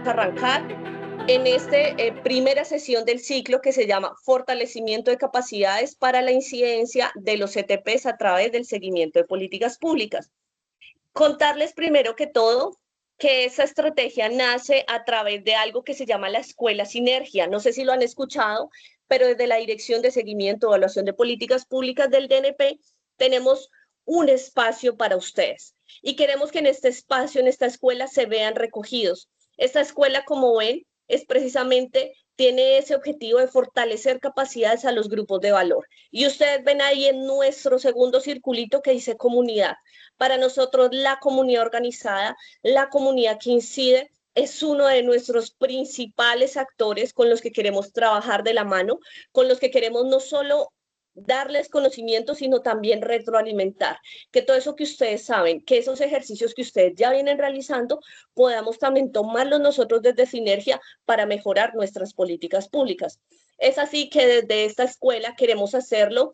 arrancar en esta primera sesión del ciclo que se llama Fortalecimiento de capacidades para la incidencia de los CTPs a través del seguimiento de políticas públicas. Contarles primero que todo que esa estrategia nace a través de algo que se llama la Escuela Sinergia. No sé si lo han escuchado, pero desde la Dirección de Seguimiento y Evaluación de Políticas Públicas del DNP tenemos un espacio para ustedes. Y queremos que en este espacio, en esta escuela, se vean recogidos. Esta escuela, como ven, es precisamente, tiene ese objetivo de fortalecer capacidades a los grupos de valor. Y ustedes ven ahí en nuestro segundo circulito que dice comunidad. Para nosotros, la comunidad organizada, la comunidad que incide, es uno de nuestros principales actores con los que queremos trabajar de la mano, con los que queremos no solo darles conocimiento, sino también retroalimentar, que todo eso que ustedes saben, que esos ejercicios que ustedes ya vienen realizando, podamos también tomarlos nosotros desde Sinergia para mejorar nuestras políticas públicas. Es así que desde esta escuela queremos hacerlo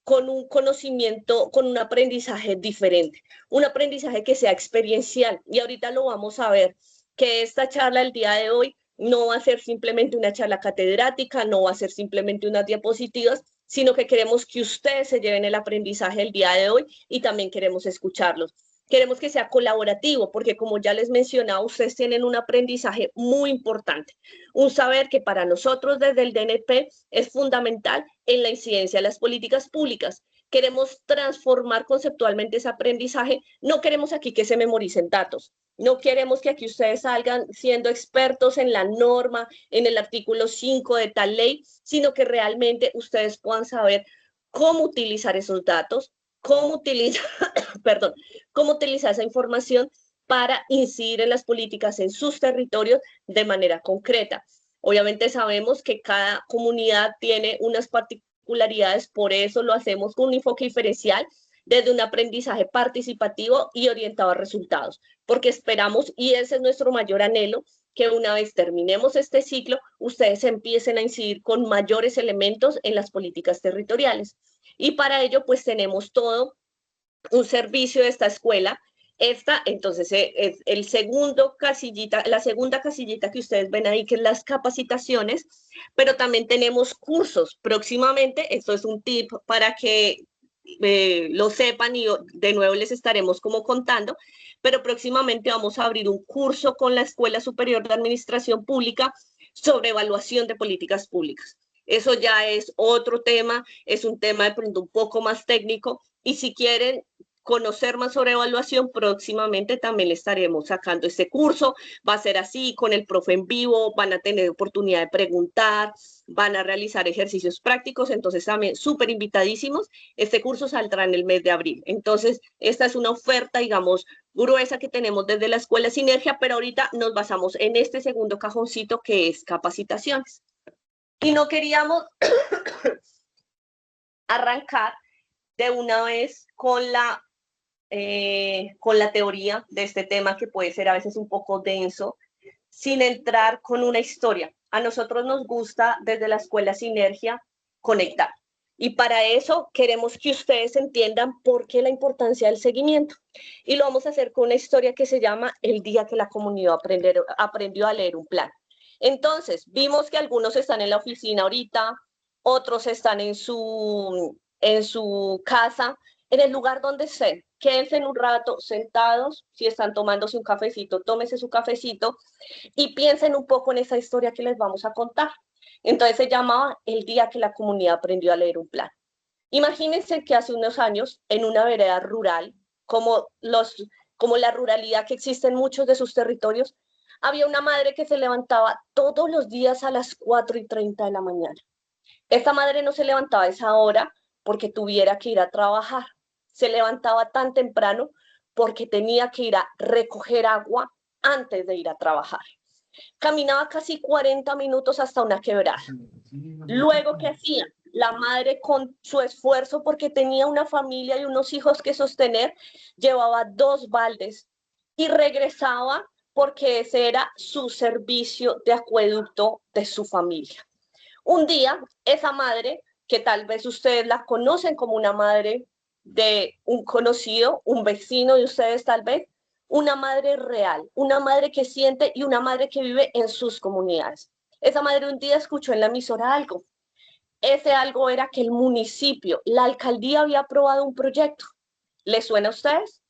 con un conocimiento, con un aprendizaje diferente, un aprendizaje que sea experiencial. Y ahorita lo vamos a ver, que esta charla el día de hoy no va a ser simplemente una charla catedrática, no va a ser simplemente unas diapositivas, sino que queremos que ustedes se lleven el aprendizaje el día de hoy y también queremos escucharlos. Queremos que sea colaborativo, porque como ya les mencionaba, ustedes tienen un aprendizaje muy importante, un saber que para nosotros desde el DNP es fundamental en la incidencia de las políticas públicas. Queremos transformar conceptualmente ese aprendizaje, no queremos aquí que se memoricen datos, no queremos que aquí ustedes salgan siendo expertos en la norma, en el artículo 5 de tal ley, sino que realmente ustedes puedan saber cómo utilizar esos datos, cómo utilizar, perdón, cómo utilizar esa información para incidir en las políticas en sus territorios de manera concreta. Obviamente sabemos que cada comunidad tiene unas particularidades, por eso lo hacemos con un enfoque diferencial desde un aprendizaje participativo y orientado a resultados, porque esperamos, y ese es nuestro mayor anhelo, que una vez terminemos este ciclo, ustedes empiecen a incidir con mayores elementos en las políticas territoriales. Y para ello, pues tenemos todo un servicio de esta escuela. Esta, entonces, es el segundo casillita, la segunda casillita que ustedes ven ahí, que es las capacitaciones, pero también tenemos cursos próximamente. Esto es un tip para que lo sepan y de nuevo les estaremos como contando, pero próximamente vamos a abrir un curso con la Escuela Superior de Administración Pública sobre evaluación de políticas públicas. Eso ya es otro tema, es un tema de pronto un poco más técnico, y si quieren conocer más sobre evaluación, próximamente también le estaremos sacando este curso. Va a ser así, con el profe en vivo, van a tener oportunidad de preguntar, van a realizar ejercicios prácticos, entonces también súper invitadísimos. Este curso saldrá en el mes de abril. Entonces, esta es una oferta, digamos, gruesa que tenemos desde la Escuela Sinergia, pero ahorita nos basamos en este segundo cajoncito que es capacitaciones. Y no queríamos arrancar de una vez con la teoría de este tema, que puede ser a veces un poco denso, sin entrar con una historia. A nosotros nos gusta desde la Escuela Sinergia conectar. Y para eso queremos que ustedes entiendan por qué la importancia del seguimiento. Y lo vamos a hacer con una historia que se llama El día que la comunidad aprendió a leer un plan. Entonces, vimos que algunos están en la oficina ahorita, otros están en su casa, en el lugar donde estén. Quédense en un rato sentados, si están tomándose un cafecito, tómese su cafecito y piensen un poco en esa historia que les vamos a contar. Entonces se llamaba El día que la comunidad aprendió a leer un plan. Imagínense que hace unos años, en una vereda rural, como, como la ruralidad que existe en muchos de sus territorios, había una madre que se levantaba todos los días a las 4:30 de la mañana. Esta madre no se levantaba a esa hora porque tuviera que ir a trabajar. Se levantaba tan temprano porque tenía que ir a recoger agua antes de ir a trabajar. Caminaba casi 40 minutos hasta una quebrada. Luego, ¿qué hacía? La madre, con su esfuerzo, porque tenía una familia y unos hijos que sostener, llevaba 2 baldes y regresaba porque ese era su servicio de acueducto de su familia. Un día, esa madre, que tal vez ustedes la conocen como una madre de un conocido, un vecino de ustedes tal vez, una madre real, una madre que siente y una madre que vive en sus comunidades. Esa madre un día escuchó en la emisora algo. Ese algo era que el municipio, la alcaldía había aprobado un proyecto. ¿Les suena a ustedes?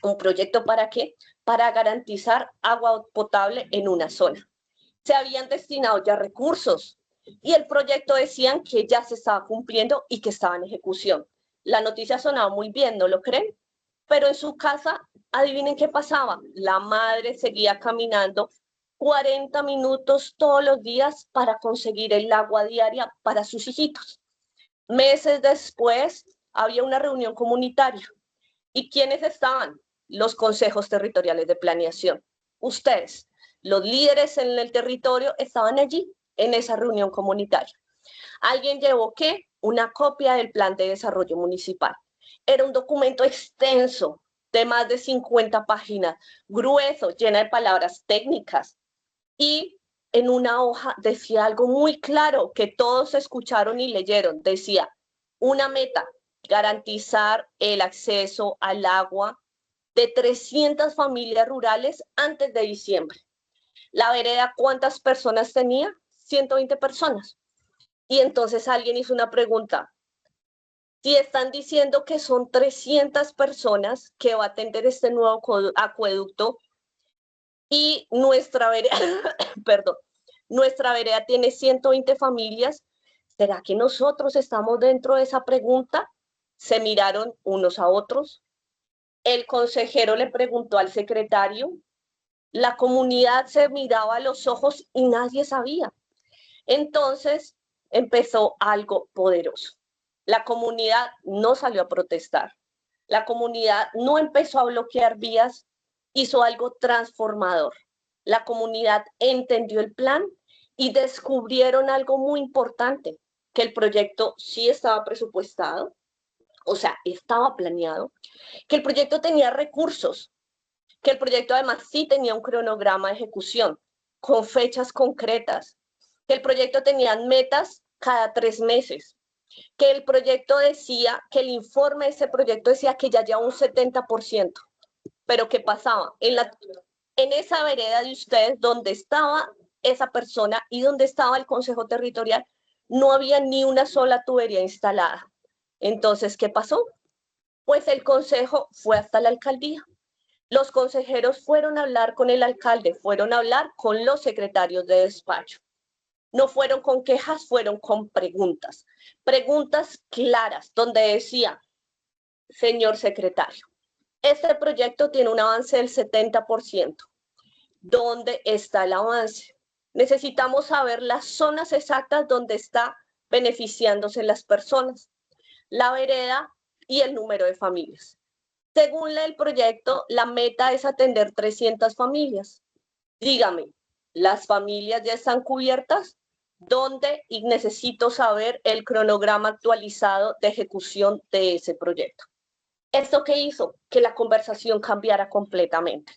¿Un proyecto para qué? Para garantizar agua potable en una zona. Se habían destinado ya recursos y el proyecto decían que ya se estaba cumpliendo y que estaba en ejecución. La noticia sonaba muy bien, ¿no lo creen? Pero en su casa, adivinen qué pasaba. La madre seguía caminando 40 minutos todos los días para conseguir el agua diaria para sus hijitos. Meses después, había una reunión comunitaria. ¿Y quiénes estaban? Los consejos territoriales de planeación. Ustedes, los líderes en el territorio, estaban allí en esa reunión comunitaria. ¿Alguien llevó qué? Una copia del plan de desarrollo municipal. Era un documento extenso de más de 50 páginas, grueso, llena de palabras técnicas. Y en una hoja decía algo muy claro que todos escucharon y leyeron. Decía, una meta, garantizar el acceso al agua de 300 familias rurales antes de diciembre. La vereda, ¿cuántas personas tenía? 120 personas. Y entonces alguien hizo una pregunta. Si están diciendo que son 300 personas que va a atender este nuevo acueducto y nuestra vereda, perdón, nuestra vereda tiene 120 familias, ¿será que nosotros estamos dentro de esa pregunta? Se miraron unos a otros. El consejero le preguntó al secretario, la comunidad se miraba a los ojos y nadie sabía. Entonces empezó algo poderoso. La comunidad no salió a protestar. La comunidad no empezó a bloquear vías, hizo algo transformador. La comunidad entendió el plan y descubrieron algo muy importante, que el proyecto sí estaba presupuestado, o sea, estaba planeado, que el proyecto tenía recursos, que el proyecto además sí tenía un cronograma de ejecución con fechas concretas, que el proyecto tenía metas cada 3 meses, que el proyecto decía, que el informe de ese proyecto decía que ya lleva un 70%. Pero ¿qué pasaba? En esa vereda de ustedes, donde estaba esa persona y donde estaba el consejo territorial, no había ni una sola tubería instalada. Entonces, ¿qué pasó? Pues el consejo fue hasta la alcaldía. Los consejeros fueron a hablar con el alcalde, fueron a hablar con los secretarios de despacho. No fueron con quejas, fueron con preguntas. Preguntas claras, donde decía, señor secretario, este proyecto tiene un avance del 70%. ¿Dónde está el avance? Necesitamos saber las zonas exactas donde está beneficiándose las personas, la vereda y el número de familias. Según el proyecto, la meta es atender 300 familias. Dígame, ¿las familias ya están cubiertas? ¿Dónde? Y necesito saber el cronograma actualizado de ejecución de ese proyecto. ¿Esto qué hizo? Que la conversación cambiara completamente.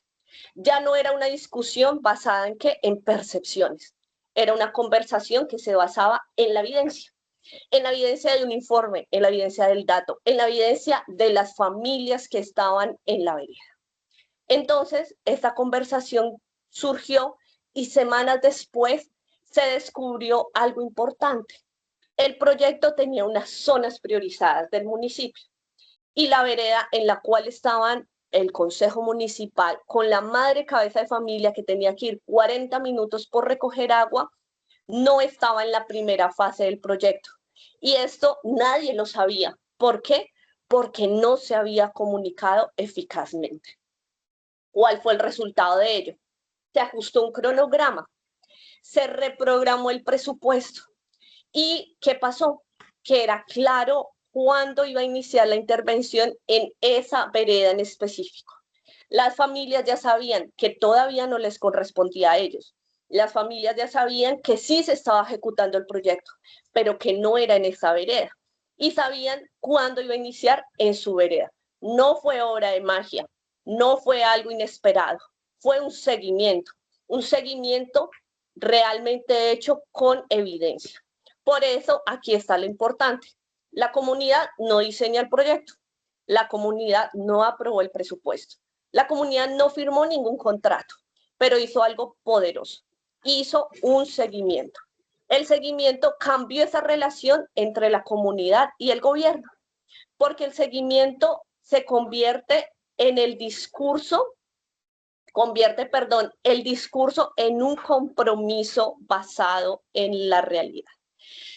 Ya no era una discusión basada en qué, en percepciones. Era una conversación que se basaba en la evidencia de un informe, en la evidencia del dato, en la evidencia de las familias que estaban en la vereda. Entonces, esta conversación surgió y semanas después se descubrió algo importante. El proyecto tenía unas zonas priorizadas del municipio y la vereda en la cual estaban el consejo municipal con la madre cabeza de familia que tenía que ir 40 minutos por recoger agua, no estaba en la primera fase del proyecto. Y esto nadie lo sabía. ¿Por qué? Porque no se había comunicado eficazmente. ¿Cuál fue el resultado de ello? Se ajustó un cronograma, se reprogramó el presupuesto. ¿Y qué pasó? Que era claro cuándo iba a iniciar la intervención en esa vereda en específico. Las familias ya sabían que todavía no les correspondía a ellos. Las familias ya sabían que sí se estaba ejecutando el proyecto, pero que no era en esa vereda. Y sabían cuándo iba a iniciar en su vereda. No fue obra de magia, no fue algo inesperado, fue un seguimiento realmente hecho con evidencia. Por eso aquí está lo importante. La comunidad no diseña el proyecto, la comunidad no aprobó el presupuesto. La comunidad no firmó ningún contrato, pero hizo algo poderoso. Hizo un seguimiento. El seguimiento cambió esa relación entre la comunidad y el gobierno, porque el seguimiento se convierte en el discurso, el discurso en un compromiso basado en la realidad.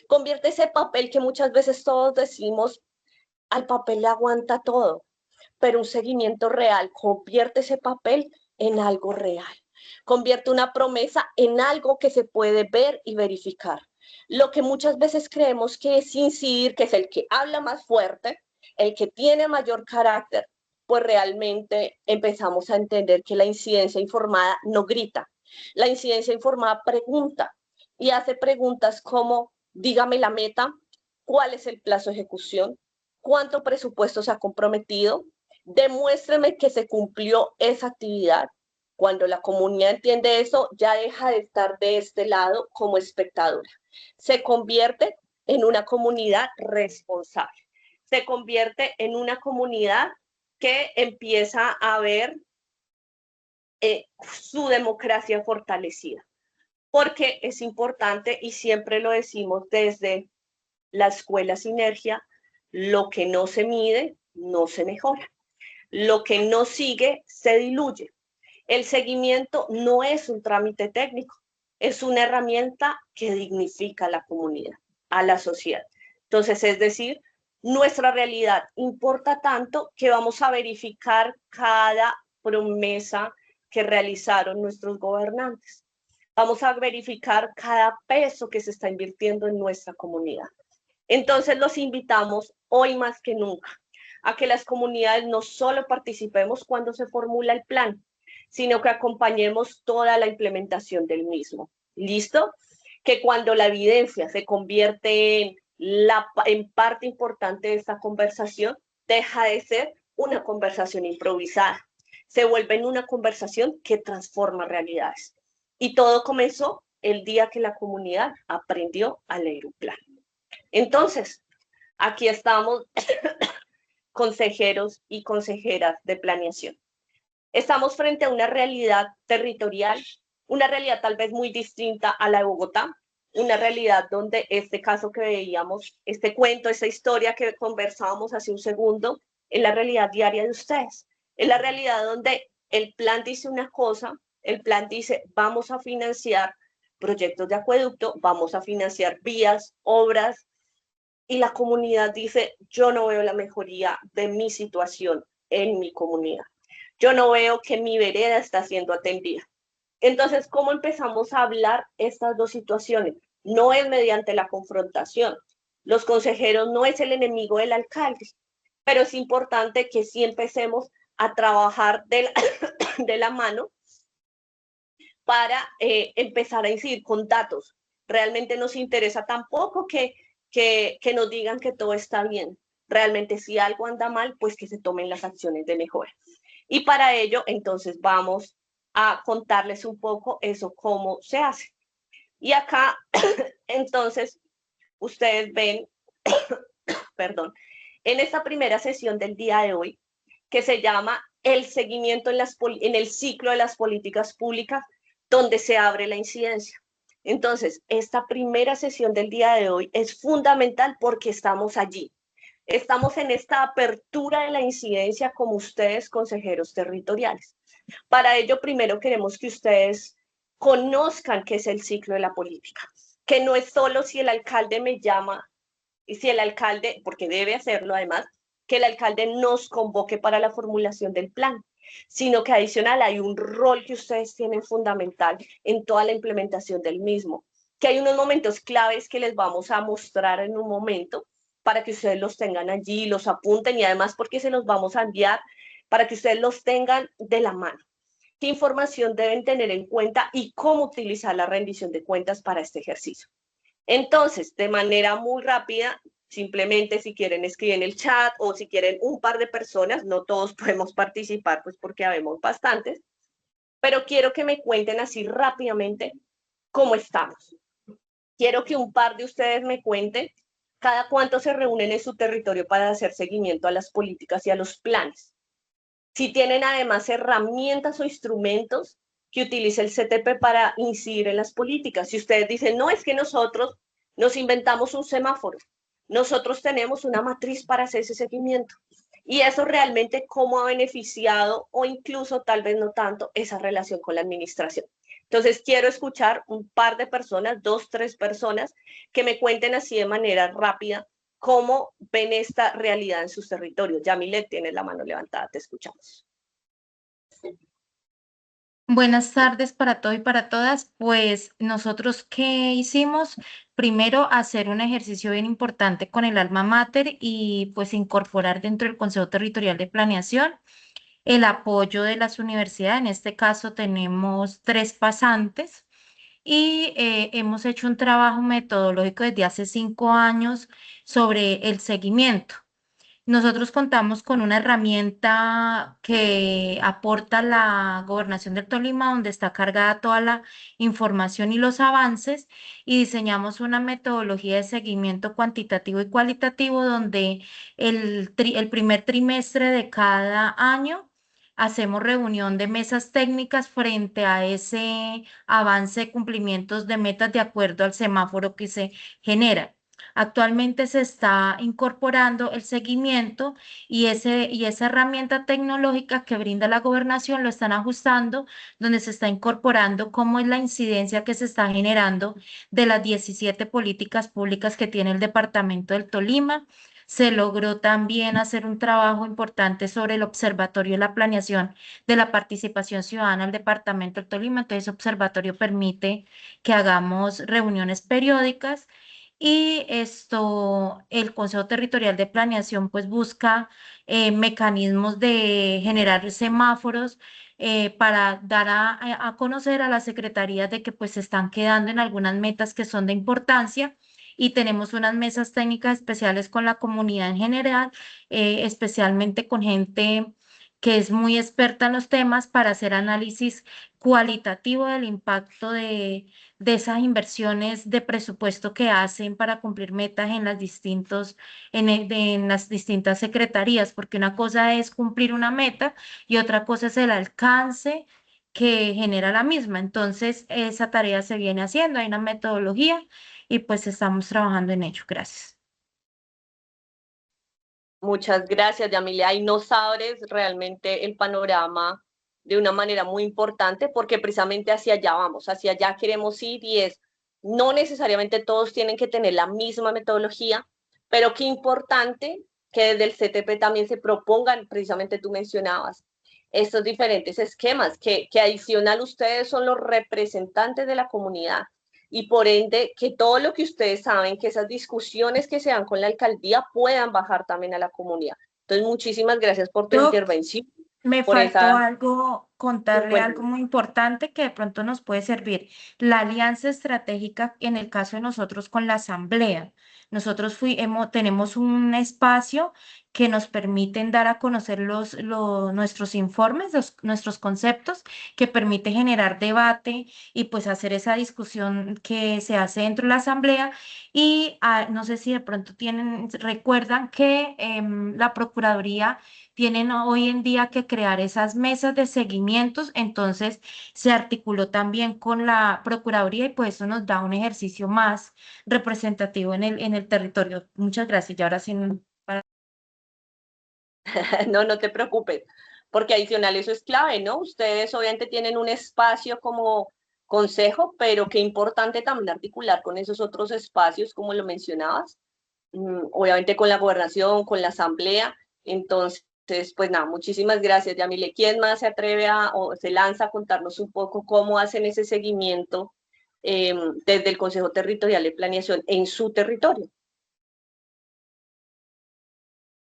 Convierte ese papel que muchas veces todos decimos, al papel le aguanta todo, pero un seguimiento real convierte ese papel en algo real. Convierte una promesa en algo que se puede ver y verificar. Lo que muchas veces creemos que es incidir, que es el que habla más fuerte, el que tiene mayor carácter, pues realmente empezamos a entender que la incidencia informada no grita. La incidencia informada pregunta y hace preguntas como, dígame la meta, cuál es el plazo de ejecución, cuánto presupuesto se ha comprometido, demuéstreme que se cumplió esa actividad. Cuando la comunidad entiende eso, ya deja de estar de este lado como espectadora. Se convierte en una comunidad responsable. Se convierte en una comunidad que empieza a ver su democracia fortalecida. Porque es importante, y siempre lo decimos desde la escuela Sinergia, lo que no se mide, no se mejora. Lo que no sigue, se diluye. El seguimiento no es un trámite técnico, es una herramienta que dignifica a la comunidad, a la sociedad. Entonces, es decir, nuestra realidad importa tanto que vamos a verificar cada promesa que realizaron nuestros gobernantes. Vamos a verificar cada peso que se está invirtiendo en nuestra comunidad. Entonces, los invitamos hoy más que nunca a que las comunidades no solo participemos cuando se formula el plan, sino que acompañemos toda la implementación del mismo. ¿Listo? Que cuando la evidencia se convierte en parte importante de esta conversación, deja de ser una conversación improvisada, se vuelve en una conversación que transforma realidades. Y todo comenzó el día que la comunidad aprendió a leer un plan. Entonces, aquí estamos consejeros y consejeras de planeación. Estamos frente a una realidad territorial, una realidad tal vez muy distinta a la de Bogotá, una realidad donde este caso que veíamos, este cuento, esta historia que conversábamos hace un segundo, es la realidad diaria de ustedes. Es la realidad donde el plan dice una cosa, el plan dice vamos a financiar proyectos de acueducto, vamos a financiar vías, obras, y la comunidad dice, yo no veo la mejoría de mi situación en mi comunidad. Yo no veo que mi vereda está siendo atendida. Entonces, ¿cómo empezamos a hablar estas dos situaciones? No es mediante la confrontación. Los consejeros no es el enemigo del alcalde, pero es importante que sí empecemos a trabajar de la mano para empezar a incidir con datos. Realmente nos interesa tampoco que nos digan que todo está bien. Realmente si algo anda mal, pues que se tomen las acciones de mejora. Y para ello, entonces vamos a contarles un poco eso, cómo se hace. Y acá, entonces, ustedes ven, perdón, en esta primera sesión del día de hoy, que se llama el seguimiento en el ciclo de las políticas públicas, donde se abre la incidencia. Entonces, esta primera sesión del día de hoy es fundamental porque estamos allí. Estamos en esta apertura de la incidencia como ustedes, consejeros territoriales. Para ello, primero queremos que ustedes conozcan qué es el ciclo de la política, que no es solo si el alcalde me llama y si el alcalde, porque debe hacerlo además, que el alcalde nos convoque para la formulación del plan, sino que adicional hay un rol que ustedes tienen fundamental en toda la implementación del mismo, que hay unos momentos claves que les vamos a mostrar en un momento para que ustedes los tengan allí, los apunten y además porque se los vamos a enviar para que ustedes los tengan de la mano. ¿Qué información deben tener en cuenta y cómo utilizar la rendición de cuentas para este ejercicio? Entonces, de manera muy rápida, simplemente si quieren escriben en el chat o si quieren un par de personas, no todos podemos participar, pues porque habemos bastantes, pero quiero que me cuenten así rápidamente cómo estamos. Quiero que un par de ustedes me cuenten cada cuánto se reúnen en su territorio para hacer seguimiento a las políticas y a los planes. si tienen además herramientas o instrumentos que utilice el CTP para incidir en las políticas. Si ustedes dicen, no, es que nosotros nos inventamos un semáforo, nosotros tenemos una matriz para hacer ese seguimiento. Y eso realmente cómo ha beneficiado o incluso tal vez no tanto esa relación con la administración. Entonces quiero escuchar un par de personas, 2, 3 personas, que me cuenten así de manera rápida cómo ven esta realidad en sus territorios. Yamilet, tienes la mano levantada, te escuchamos. Buenas tardes para todos y para todas. Pues nosotros, ¿qué hicimos? Primero, hacer un ejercicio bien importante con el alma mater y pues incorporar dentro del Consejo Territorial de Planeación el apoyo de las universidades. En este caso tenemos 3 pasantes y hemos hecho un trabajo metodológico desde hace 5 años sobre el seguimiento. Nosotros contamos con una herramienta que aporta la Gobernación del Tolima, donde está cargada toda la información y los avances, y diseñamos una metodología de seguimiento cuantitativo y cualitativo, donde el primer trimestre de cada año hacemos reunión de mesas técnicas frente a ese avance de cumplimientos de metas de acuerdo al semáforo que se genera. Actualmente se está incorporando el seguimiento y esa herramienta tecnológica que brinda la gobernación lo están ajustando, donde se está incorporando cómo es la incidencia que se está generando de las 17 políticas públicas que tiene el departamento del Tolima. Se logró también hacer un trabajo importante sobre el observatorio de la planeación de la participación ciudadana del departamento del Tolima. Entonces, ese observatorio permite que hagamos reuniones periódicas y el Consejo Territorial de Planeación pues busca mecanismos de generar semáforos para dar a conocer a las secretarías de que pues se están quedando en algunas metas que son de importancia. Y tenemos unas mesas técnicas especiales con la comunidad en general, especialmente con gente que es muy experta en los temas para hacer análisis cualitativo del impacto de esas inversiones de presupuesto que hacen para cumplir metas en en las distintas secretarías, porque una cosa es cumplir una meta y otra cosa es el alcance que genera la misma. Entonces, esa tarea se viene haciendo, hay una metodología y pues estamos trabajando en ello. Gracias. Muchas gracias, Yamilia. Y nos abres realmente el panorama de una manera muy importante porque precisamente hacia allá vamos, hacia allá queremos ir y es, no necesariamente todos tienen que tener la misma metodología, pero qué importante que desde el CTP también se propongan, precisamente tú mencionabas, estos diferentes esquemas, que adicional ustedes son los representantes de la comunidad y por ende que todo lo que ustedes saben, que esas discusiones que se dan con la alcaldía puedan bajar también a la comunidad. Entonces, muchísimas gracias por tu Doc, intervención, me por faltó esa... algo, contarle algo Cuéntame. muy importante que de pronto nos puede servir. La alianza estratégica, en el caso de nosotros con la asamblea. Nosotros tenemos un espacio que nos permiten dar a conocer nuestros informes, nuestros conceptos, que permite generar debate y pues hacer esa discusión que se hace dentro de la asamblea. Y no sé si de pronto recuerdan que la Procuraduría tienen hoy en día que crear esas mesas de seguimientos, entonces se articuló también con la Procuraduría y pues eso nos da un ejercicio más representativo en el territorio. Muchas gracias. Y ahora sí, para... No, no te preocupes, porque adicional eso es clave, ¿no? Ustedes obviamente tienen un espacio como consejo, pero qué importante también articular con esos otros espacios, como lo mencionabas, obviamente con la gobernación, con la asamblea. Entonces, pues nada, muchísimas gracias, Yamile. ¿Quién más se atreve o se lanza a contarnos un poco cómo hacen ese seguimiento desde el Consejo Territorial de Planeación en su territorio?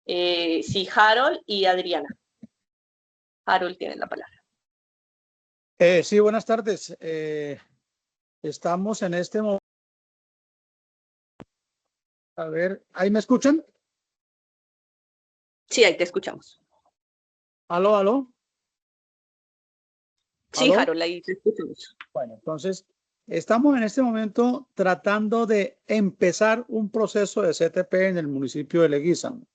Sí, Harold y Adriana. Harold tiene la palabra. Sí, buenas tardes. Estamos en este momento. A ver, ¿ahí me escuchan? Sí, ahí te escuchamos. ¿Aló, aló? Sí, ¿Aló? Harold, ahí te escuchamos. Bueno, entonces, estamos en este momento tratando de empezar un proceso de CTP en el municipio de Leguízamo.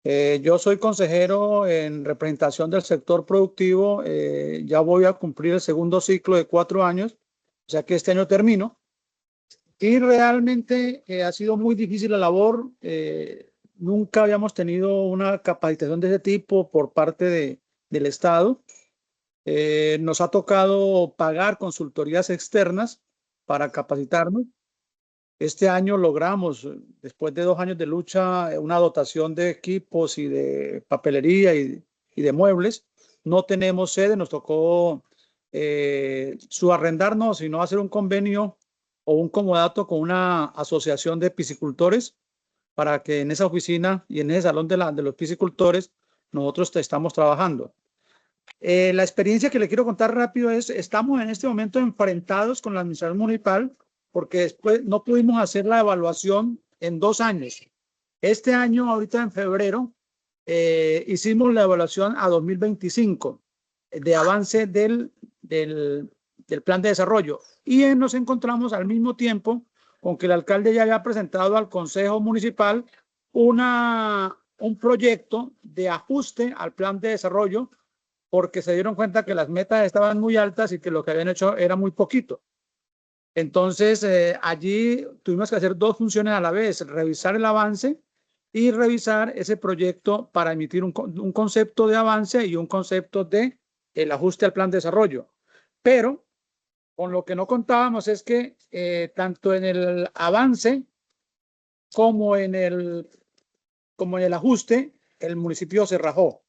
Yo soy consejero en representación del sector productivo. Ya voy a cumplir el segundo ciclo de 4 años, o sea que este año termino. Y realmente ha sido muy difícil la labor. Nunca habíamos tenido una capacitación de ese tipo por parte del Estado. Nos ha tocado pagar consultorías externas para capacitarnos. Este año logramos, después de 2 años de lucha, una dotación de equipos y de papelería y de muebles. No tenemos sede, nos tocó subarrendarnos, sino hacer un convenio o un comodato con una asociación de piscicultores para que en esa oficina y en ese salón de los piscicultores nosotros estamos trabajando. La experiencia que le quiero contar rápido es, estamos en este momento enfrentados con la administración municipal porque después no pudimos hacer la evaluación en 2 años. Este año, ahorita en febrero, hicimos la evaluación a 2025 de avance del plan de desarrollo y nos encontramos al mismo tiempo con que el alcalde ya había presentado al Consejo Municipal un proyecto de ajuste al plan de desarrollo porque se dieron cuenta que las metas estaban muy altas y que lo que habían hecho era muy poquito. Entonces, allí tuvimos que hacer 2 funciones a la vez, revisar el avance y revisar ese proyecto para emitir un concepto de avance y un concepto de el ajuste al plan de desarrollo. Pero con lo que no contábamos es que tanto en el avance como en el ajuste, el municipio se rajó.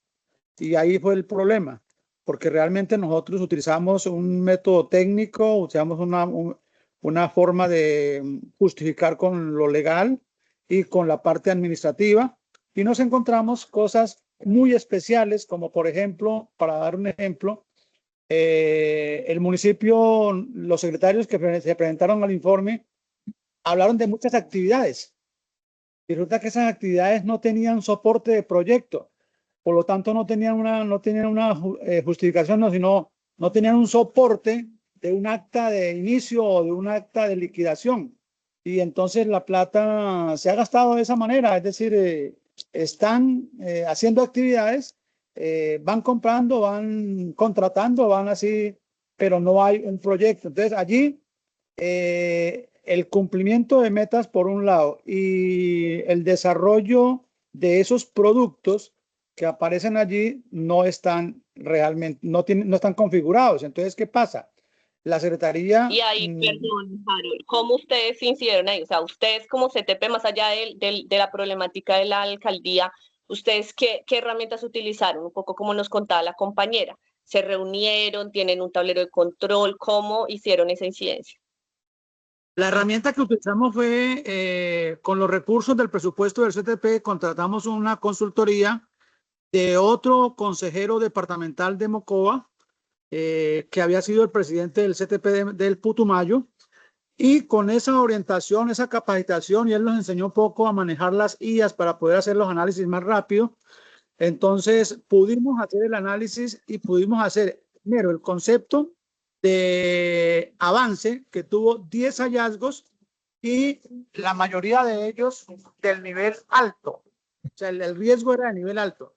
Y ahí fue el problema, porque realmente nosotros utilizamos un método técnico, usamos una forma de justificar con lo legal y con la parte administrativa, y nos encontramos cosas muy especiales, como por ejemplo, para dar un ejemplo, el municipio, los secretarios que se presentaron al informe, hablaron de muchas actividades, y resulta que esas actividades no tenían soporte de proyecto. Por lo tanto, no tenían una justificación, sino no tenían un soporte de un acta de inicio o de un acta de liquidación. Y entonces la plata se ha gastado de esa manera, es decir, están haciendo actividades, van comprando, van contratando, van así, pero no hay un proyecto. Entonces allí el cumplimiento de metas por un lado y el desarrollo de esos productos que aparecen allí no están realmente, no están configurados. Entonces, ¿qué pasa? La Secretaría... Y ahí, perdón, Harold, ¿cómo ustedes incidieron ahí? O sea, ustedes como CTP, más allá de la problemática de la alcaldía, ¿ustedes qué herramientas utilizaron? Un poco como nos contaba la compañera. ¿Se reunieron? ¿Tienen un tablero de control? ¿Cómo hicieron esa incidencia? La herramienta que utilizamos fue con los recursos del presupuesto del CTP, contratamos una consultoría de otro consejero departamental de Mocoa, que había sido el presidente del CTP del Putumayo, y con esa orientación, esa capacitación, y él nos enseñó un poco a manejar las IAs para poder hacer los análisis más rápido. Entonces pudimos hacer el análisis y pudimos hacer primero el concepto de avance, que tuvo 10 hallazgos y la mayoría de ellos del nivel alto. O sea, el riesgo era de nivel alto.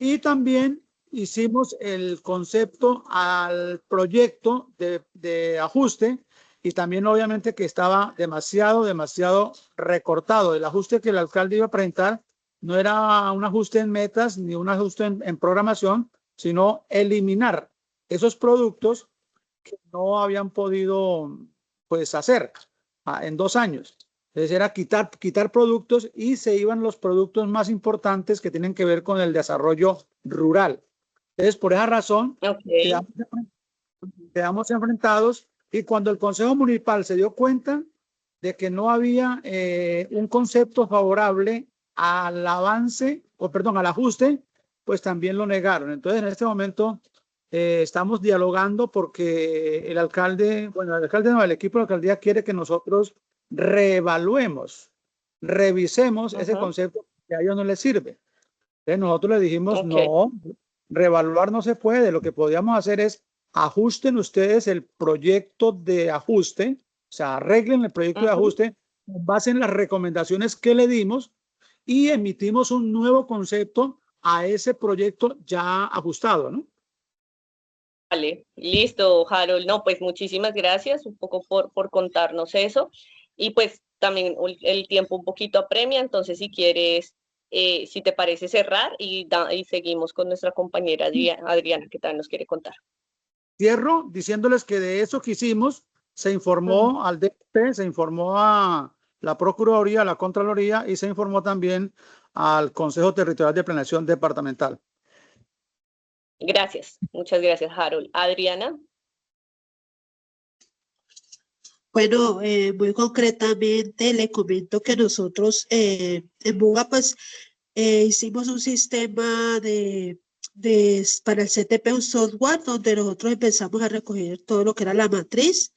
Y también hicimos el concepto al proyecto de ajuste y también obviamente que estaba demasiado recortado. El ajuste que el alcalde iba a presentar no era un ajuste en metas ni un ajuste en programación, sino eliminar esos productos que no habían podido pues hacer en 2 años. Entonces era quitar productos y se iban los productos más importantes que tienen que ver con el desarrollo rural. Entonces, por esa razón, quedamos enfrentados y cuando el Consejo Municipal se dio cuenta de que no había un concepto favorable al avance, al ajuste, pues también lo negaron. Entonces, en este momento estamos dialogando porque el alcalde, el equipo de la alcaldía quiere que nosotros reevaluemos, revisemos ese concepto que a ellos no les sirve. Entonces nosotros le dijimos, no, reevaluar no se puede, lo que podíamos hacer es ajusten ustedes el proyecto de ajuste, o sea, arreglen el proyecto de ajuste con base en las recomendaciones que le dimos y emitimos un nuevo concepto a ese proyecto ya ajustado, ¿no? Vale, listo, Harold. No, pues muchísimas gracias un poco por contarnos eso. Y pues también el tiempo un poquito apremia, entonces si quieres, si te parece cerrar y seguimos con nuestra compañera Adriana, que también nos quiere contar. Cierro diciéndoles que de eso que hicimos se informó al DP, se informó a la Procuraduría, a la Contraloría y se informó también al Consejo Territorial de Planeación Departamental. Gracias, muchas gracias, Harold. Adriana. Bueno, muy concretamente le comento que nosotros en Buga pues hicimos un sistema para el CTP, un software donde nosotros empezamos a recoger todo lo que era la matriz,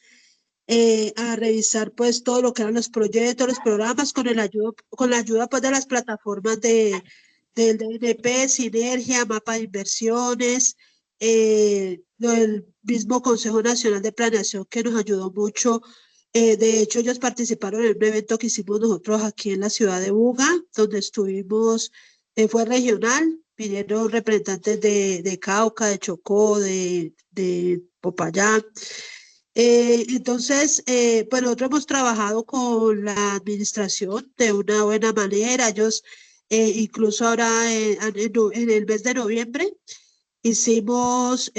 a revisar pues todo lo que eran los proyectos, los programas con la ayuda pues de las plataformas del DNP, Sinergia, Mapa de Inversiones, el mismo Consejo Nacional de Planeación que nos ayudó mucho. De hecho, ellos participaron en un evento que hicimos nosotros aquí en la ciudad de Buga, donde estuvimos, fue regional, vinieron representantes de Cauca, de Chocó, de Popayán. Entonces, pues nosotros hemos trabajado con la administración de una buena manera. Ellos, incluso ahora en el mes de noviembre, hicimos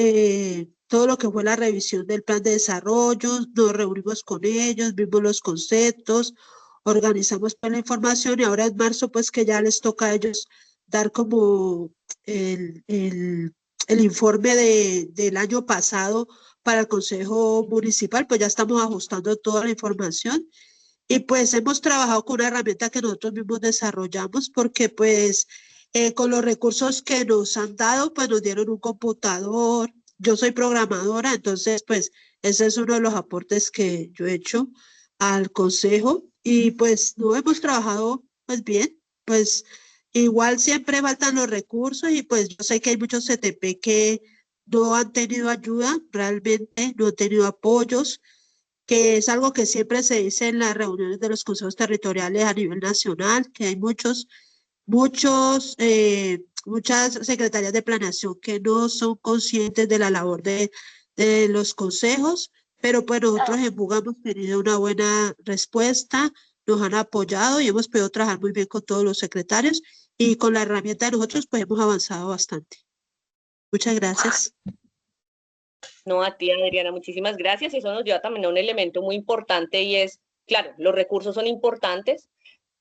todo lo que fue la revisión del plan de desarrollo, nos reunimos con ellos, vimos los conceptos, organizamos pues, la información y ahora en marzo pues que ya les toca a ellos dar como el informe del año pasado para el Consejo Municipal, pues ya estamos ajustando toda la información y pues hemos trabajado con una herramienta que nosotros mismos desarrollamos porque pues con los recursos que nos han dado, pues nos dieron un computador. Yo soy programadora, entonces pues ese es uno de los aportes que yo he hecho al consejo y pues no hemos trabajado pues bien, pues igual siempre faltan los recursos y pues yo sé que hay muchos CTP que no han tenido ayuda, realmente no han tenido apoyos, que es algo que siempre se dice en las reuniones de los consejos territoriales a nivel nacional, que hay muchas secretarías de planeación que no son conscientes de la labor de los consejos, pero pues nosotros en Buga hemos tenido una buena respuesta, nos han apoyado y hemos podido trabajar muy bien con todos los secretarios y con la herramienta de nosotros pues hemos avanzado bastante. Muchas gracias. No, a ti, Adriana, muchísimas gracias. Y eso nos lleva también a un elemento muy importante y es, claro, los recursos son importantes,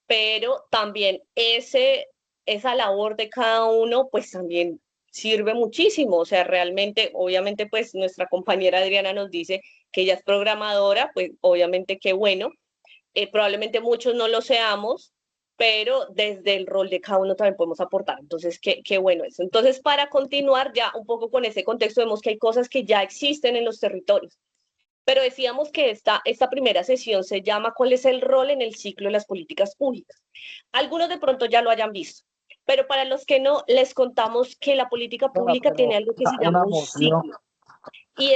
pero también esa labor de cada uno, pues también sirve muchísimo. O sea, realmente, obviamente, pues nuestra compañera Adriana nos dice que ella es programadora, pues obviamente qué bueno. Probablemente muchos no lo seamos, pero desde el rol de cada uno también podemos aportar. Entonces, qué bueno eso. Entonces, para continuar ya un poco con ese contexto, vemos que hay cosas que ya existen en los territorios. Pero decíamos que esta primera sesión se llama ¿Cuál es el rol en el ciclo de las políticas públicas? Algunos de pronto ya lo hayan visto, pero para los que no, les contamos que la política pública tiene algo que se llama un ciclo. Y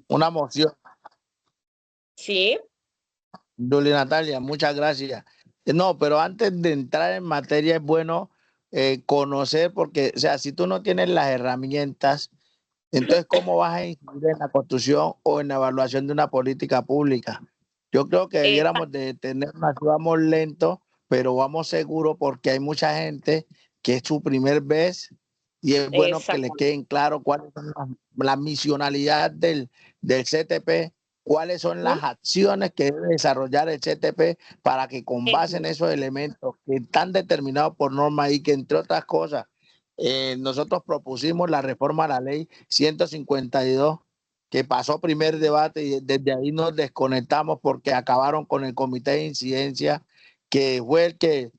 Una moción. Sí. Julia Natalia, muchas gracias. No, pero antes de entrar en materia es bueno conocer, porque, o sea, si tú no tienes las herramientas, entonces, ¿cómo vas a incidir en la construcción o en la evaluación de una política pública? Yo creo que debiéramos de tenernos, vamos lento, pero vamos seguro porque hay mucha gente que es su primer vez y es bueno que le queden claro cuáles son la misionalidad del CTP, cuáles son las acciones que debe desarrollar el CTP para que con base en esos elementos que están determinados por norma y que entre otras cosas nosotros propusimos la reforma a la ley 152 que pasó primer debate y desde ahí nos desconectamos porque acabaron con el comité de incidencia que fue el que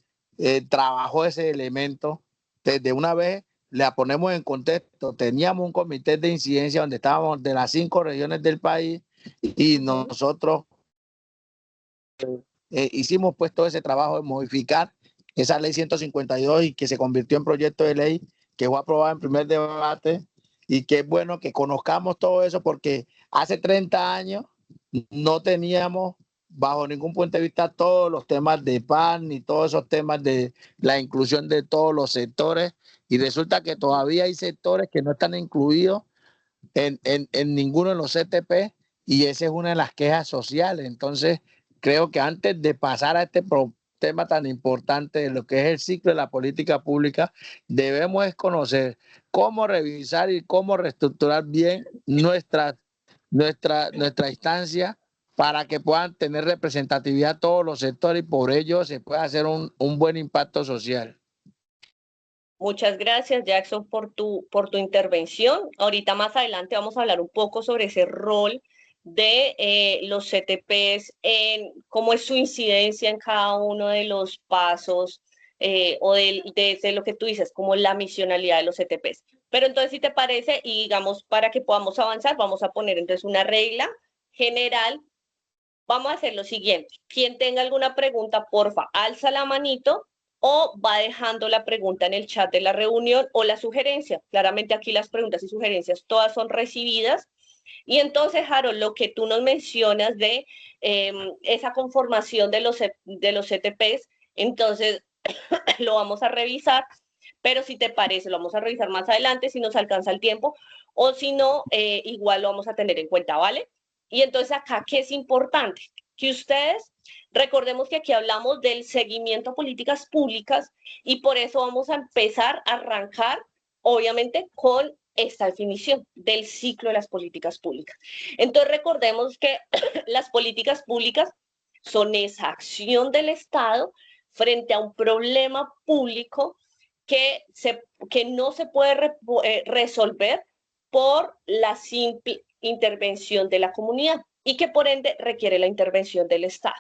trabajó ese elemento. Desde una vez la ponemos en contexto, teníamos un comité de incidencia donde estábamos de las 5 regiones del país y nosotros hicimos pues todo ese trabajo de modificar esa ley 152 y que se convirtió en proyecto de ley que fue aprobado en primer debate y que es bueno que conozcamos todo eso porque hace 30 años no teníamos bajo ningún punto de vista todos los temas de PAN ni todos esos temas de la inclusión de todos los sectores, y resulta que todavía hay sectores que no están incluidos en ninguno de los CTP, y esa es una de las quejas sociales. Entonces, creo que antes de pasar a este tema tan importante de lo que es el ciclo de la política pública, debemos conocer cómo revisar y cómo reestructurar bien nuestra instancia para que puedan tener representatividad todos los sectores y por ello se pueda hacer un buen impacto social. Muchas gracias, Jackson, por tu intervención. Ahorita más adelante vamos a hablar un poco sobre ese rol de los CTPs, cómo es su incidencia en cada uno de los pasos o de lo que tú dices, como la misionalidad de los CTPs. Pero entonces, si te parece, y digamos, para que podamos avanzar, vamos a poner entonces una regla general. Vamos a hacer lo siguiente. Quien tenga alguna pregunta, porfa, alza la manito o va dejando la pregunta en el chat de la reunión o la sugerencia. Claramente aquí las preguntas y sugerencias todas son recibidas. Y entonces, Harold, lo que tú nos mencionas de esa conformación de los CTPs, entonces lo vamos a revisar, pero si te parece, lo vamos a revisar más adelante si nos alcanza el tiempo, o si no, igual lo vamos a tener en cuenta, ¿vale? Y entonces acá, ¿qué es importante? Que ustedes, recordemos que aquí hablamos del seguimiento a políticas públicas y por eso vamos a empezar a arrancar, obviamente, con esta definición del ciclo de las políticas públicas. Entonces recordemos que las políticas públicas son esa acción del Estado frente a un problema público que no se puede resolver por la simple intervención de la comunidad y que por ende requiere la intervención del Estado.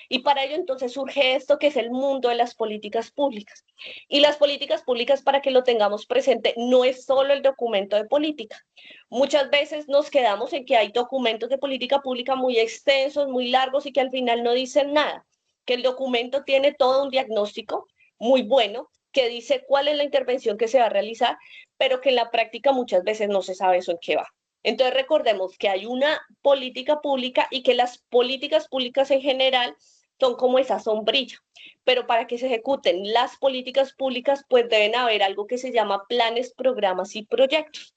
Y para ello entonces surge esto que es el mundo de las políticas públicas. Y las políticas públicas, para que lo tengamos presente, no es solo el documento de política. Muchas veces nos quedamos en que hay documentos de política pública muy extensos, muy largos y que al final no dicen nada. Que el documento tiene todo un diagnóstico muy bueno que dice cuál es la intervención que se va a realizar, pero que en la práctica muchas veces no se sabe eso en qué va. Entonces recordemos que hay una política pública y que las políticas públicas en general son como esa sombrilla, pero para que se ejecuten las políticas públicas pues deben haber algo que se llama planes, programas y proyectos.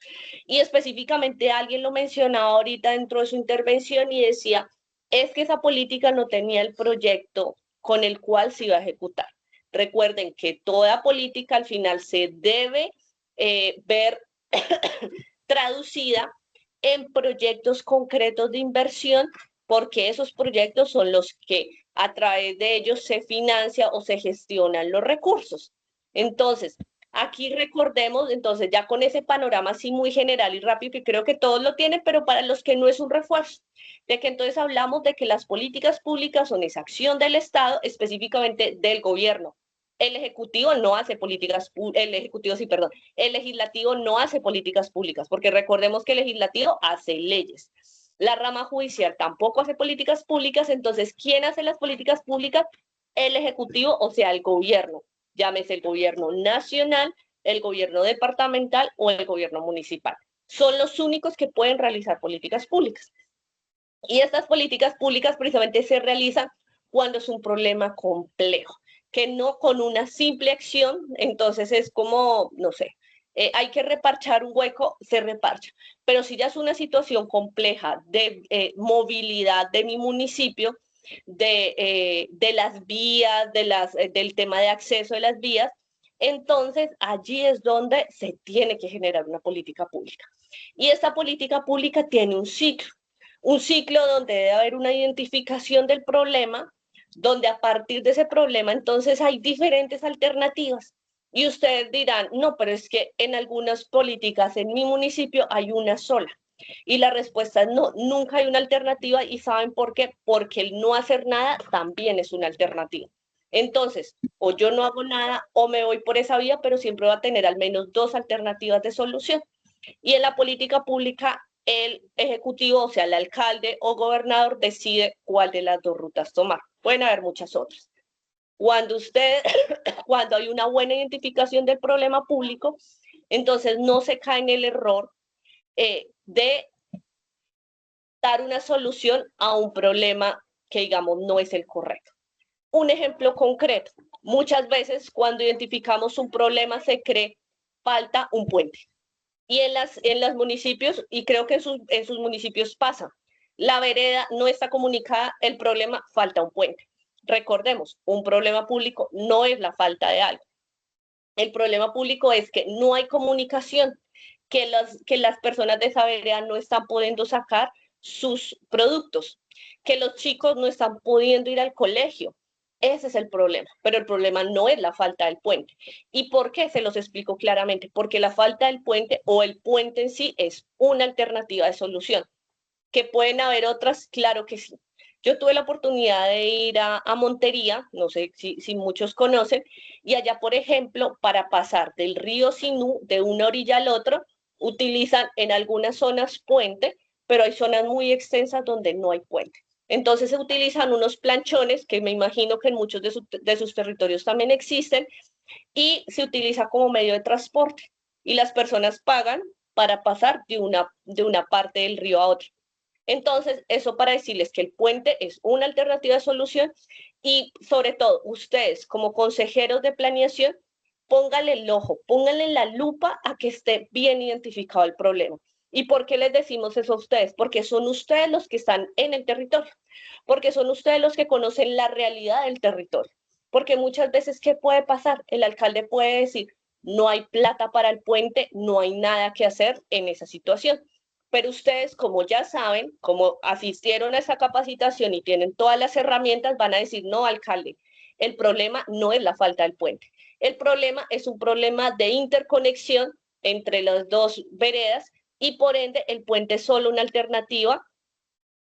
Y específicamente alguien lo mencionaba ahorita dentro de su intervención y decía, es que esa política no tenía el proyecto con el cual se iba a ejecutar. Recuerden que toda política al final se debe ver traducida en proyectos concretos de inversión, porque esos proyectos son los que a través de ellos se financia o se gestionan los recursos. Entonces, aquí recordemos, entonces ya con ese panorama así muy general y rápido, que creo que todos lo tienen, pero para los que no es un refuerzo, de que entonces hablamos de que las políticas públicas son esa acción del Estado, específicamente del gobierno. El Ejecutivo no hace políticas, el Legislativo no hace políticas públicas, porque recordemos que el Legislativo hace leyes. La rama judicial tampoco hace políticas públicas, entonces, ¿quién hace las políticas públicas? El Ejecutivo, o sea, el gobierno. Llámese el gobierno nacional, el gobierno departamental o el gobierno municipal. Son los únicos que pueden realizar políticas públicas. Y estas políticas públicas precisamente se realizan cuando es un problema complejo, que no con una simple acción, entonces es como, no sé, hay que reparchar un hueco, se reparcha. Pero si ya es una situación compleja de movilidad de mi municipio, de las vías, del tema de acceso de las vías, entonces allí es donde se tiene que generar una política pública. Y esta política pública tiene un ciclo donde debe haber una identificación del problema, donde a partir de ese problema entonces hay diferentes alternativas. Y ustedes dirán, no, pero es que en algunas políticas en mi municipio hay una sola. Y la respuesta es no, nunca hay una alternativa. ¿Y saben por qué? Porque el no hacer nada también es una alternativa. Entonces, o yo no hago nada o me voy por esa vía, pero siempre va a tener al menos dos alternativas de solución. Y en la política pública, el ejecutivo, o sea, el alcalde o gobernador, decide cuál de las dos rutas tomar. Pueden haber muchas otras. Cuando hay una buena identificación del problema público, entonces no se cae en el error de dar una solución a un problema que digamos no es el correcto. Un ejemplo concreto, muchas veces cuando identificamos un problema se cree falta un puente. Y en los municipios, y creo que en sus municipios pasa, la vereda no está comunicada, el problema falta un puente. Recordemos, un problema público no es la falta de algo. El problema público es que no hay comunicación, que las personas de esa vereda no están pudiendo sacar sus productos, que los chicos no están pudiendo ir al colegio. Ese es el problema, pero el problema no es la falta del puente. ¿Y por qué? Se los explico claramente. Porque la falta del puente o el puente en sí es una alternativa de solución. ¿Que pueden haber otras? Claro que sí. Yo tuve la oportunidad de ir a Montería, no sé si muchos conocen, y allá, por ejemplo, para pasar del río Sinú de una orilla al otro, utilizan en algunas zonas puente, pero hay zonas muy extensas donde no hay puente. Entonces se utilizan unos planchones, que me imagino que en muchos de sus territorios también existen, y se utiliza como medio de transporte. Y las personas pagan para pasar de una parte del río a otra. Entonces, eso para decirles que el puente es una alternativa de solución y sobre todo ustedes como consejeros de planeación, pónganle el ojo, pónganle la lupa a que esté bien identificado el problema. ¿Y por qué les decimos eso a ustedes? Porque son ustedes los que están en el territorio, porque son ustedes los que conocen la realidad del territorio. Porque muchas veces, ¿qué puede pasar? El alcalde puede decir, no hay plata para el puente, no hay nada que hacer en esa situación. Pero ustedes, como ya saben, como asistieron a esa capacitación y tienen todas las herramientas, van a decir, no, alcalde, el problema no es la falta del puente. El problema es un problema de interconexión entre las dos veredas y por ende el puente es solo una alternativa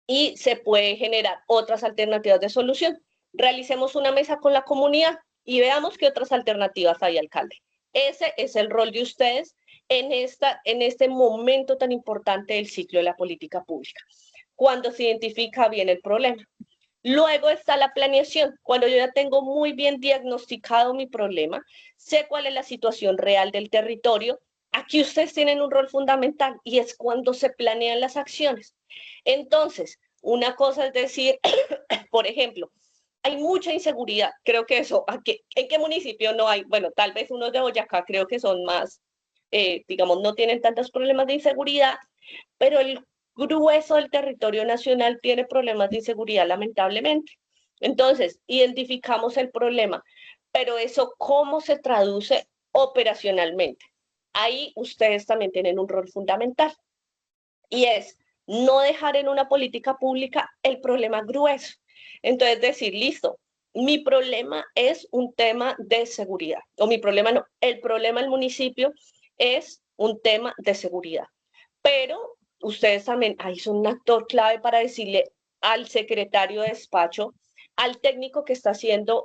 y se puede generar otras alternativas de solución. Realicemos una mesa con la comunidad y veamos qué otras alternativas hay, alcalde. Ese es el rol de ustedes en este momento tan importante del ciclo de la política pública, cuando se identifica bien el problema. Luego está la planeación, cuando yo ya tengo muy bien diagnosticado mi problema, sé cuál es la situación real del territorio. Aquí ustedes tienen un rol fundamental y es cuando se planean las acciones. Entonces, una cosa es decir, por ejemplo, hay mucha inseguridad, creo que eso, ¿en qué municipio no hay? Bueno, tal vez unos de Boyacá creo que son más, digamos, no tienen tantos problemas de inseguridad, pero el grueso del territorio nacional tiene problemas de inseguridad, lamentablemente. Entonces, identificamos el problema, pero eso, ¿cómo se traduce operacionalmente? Ahí ustedes también tienen un rol fundamental y es no dejar en una política pública el problema grueso. Entonces, decir, listo, mi problema es un tema de seguridad, o mi problema no, el problema del municipio es un tema de seguridad. Pero ustedes también, ahí son un actor clave para decirle al secretario de despacho, al técnico que está haciendo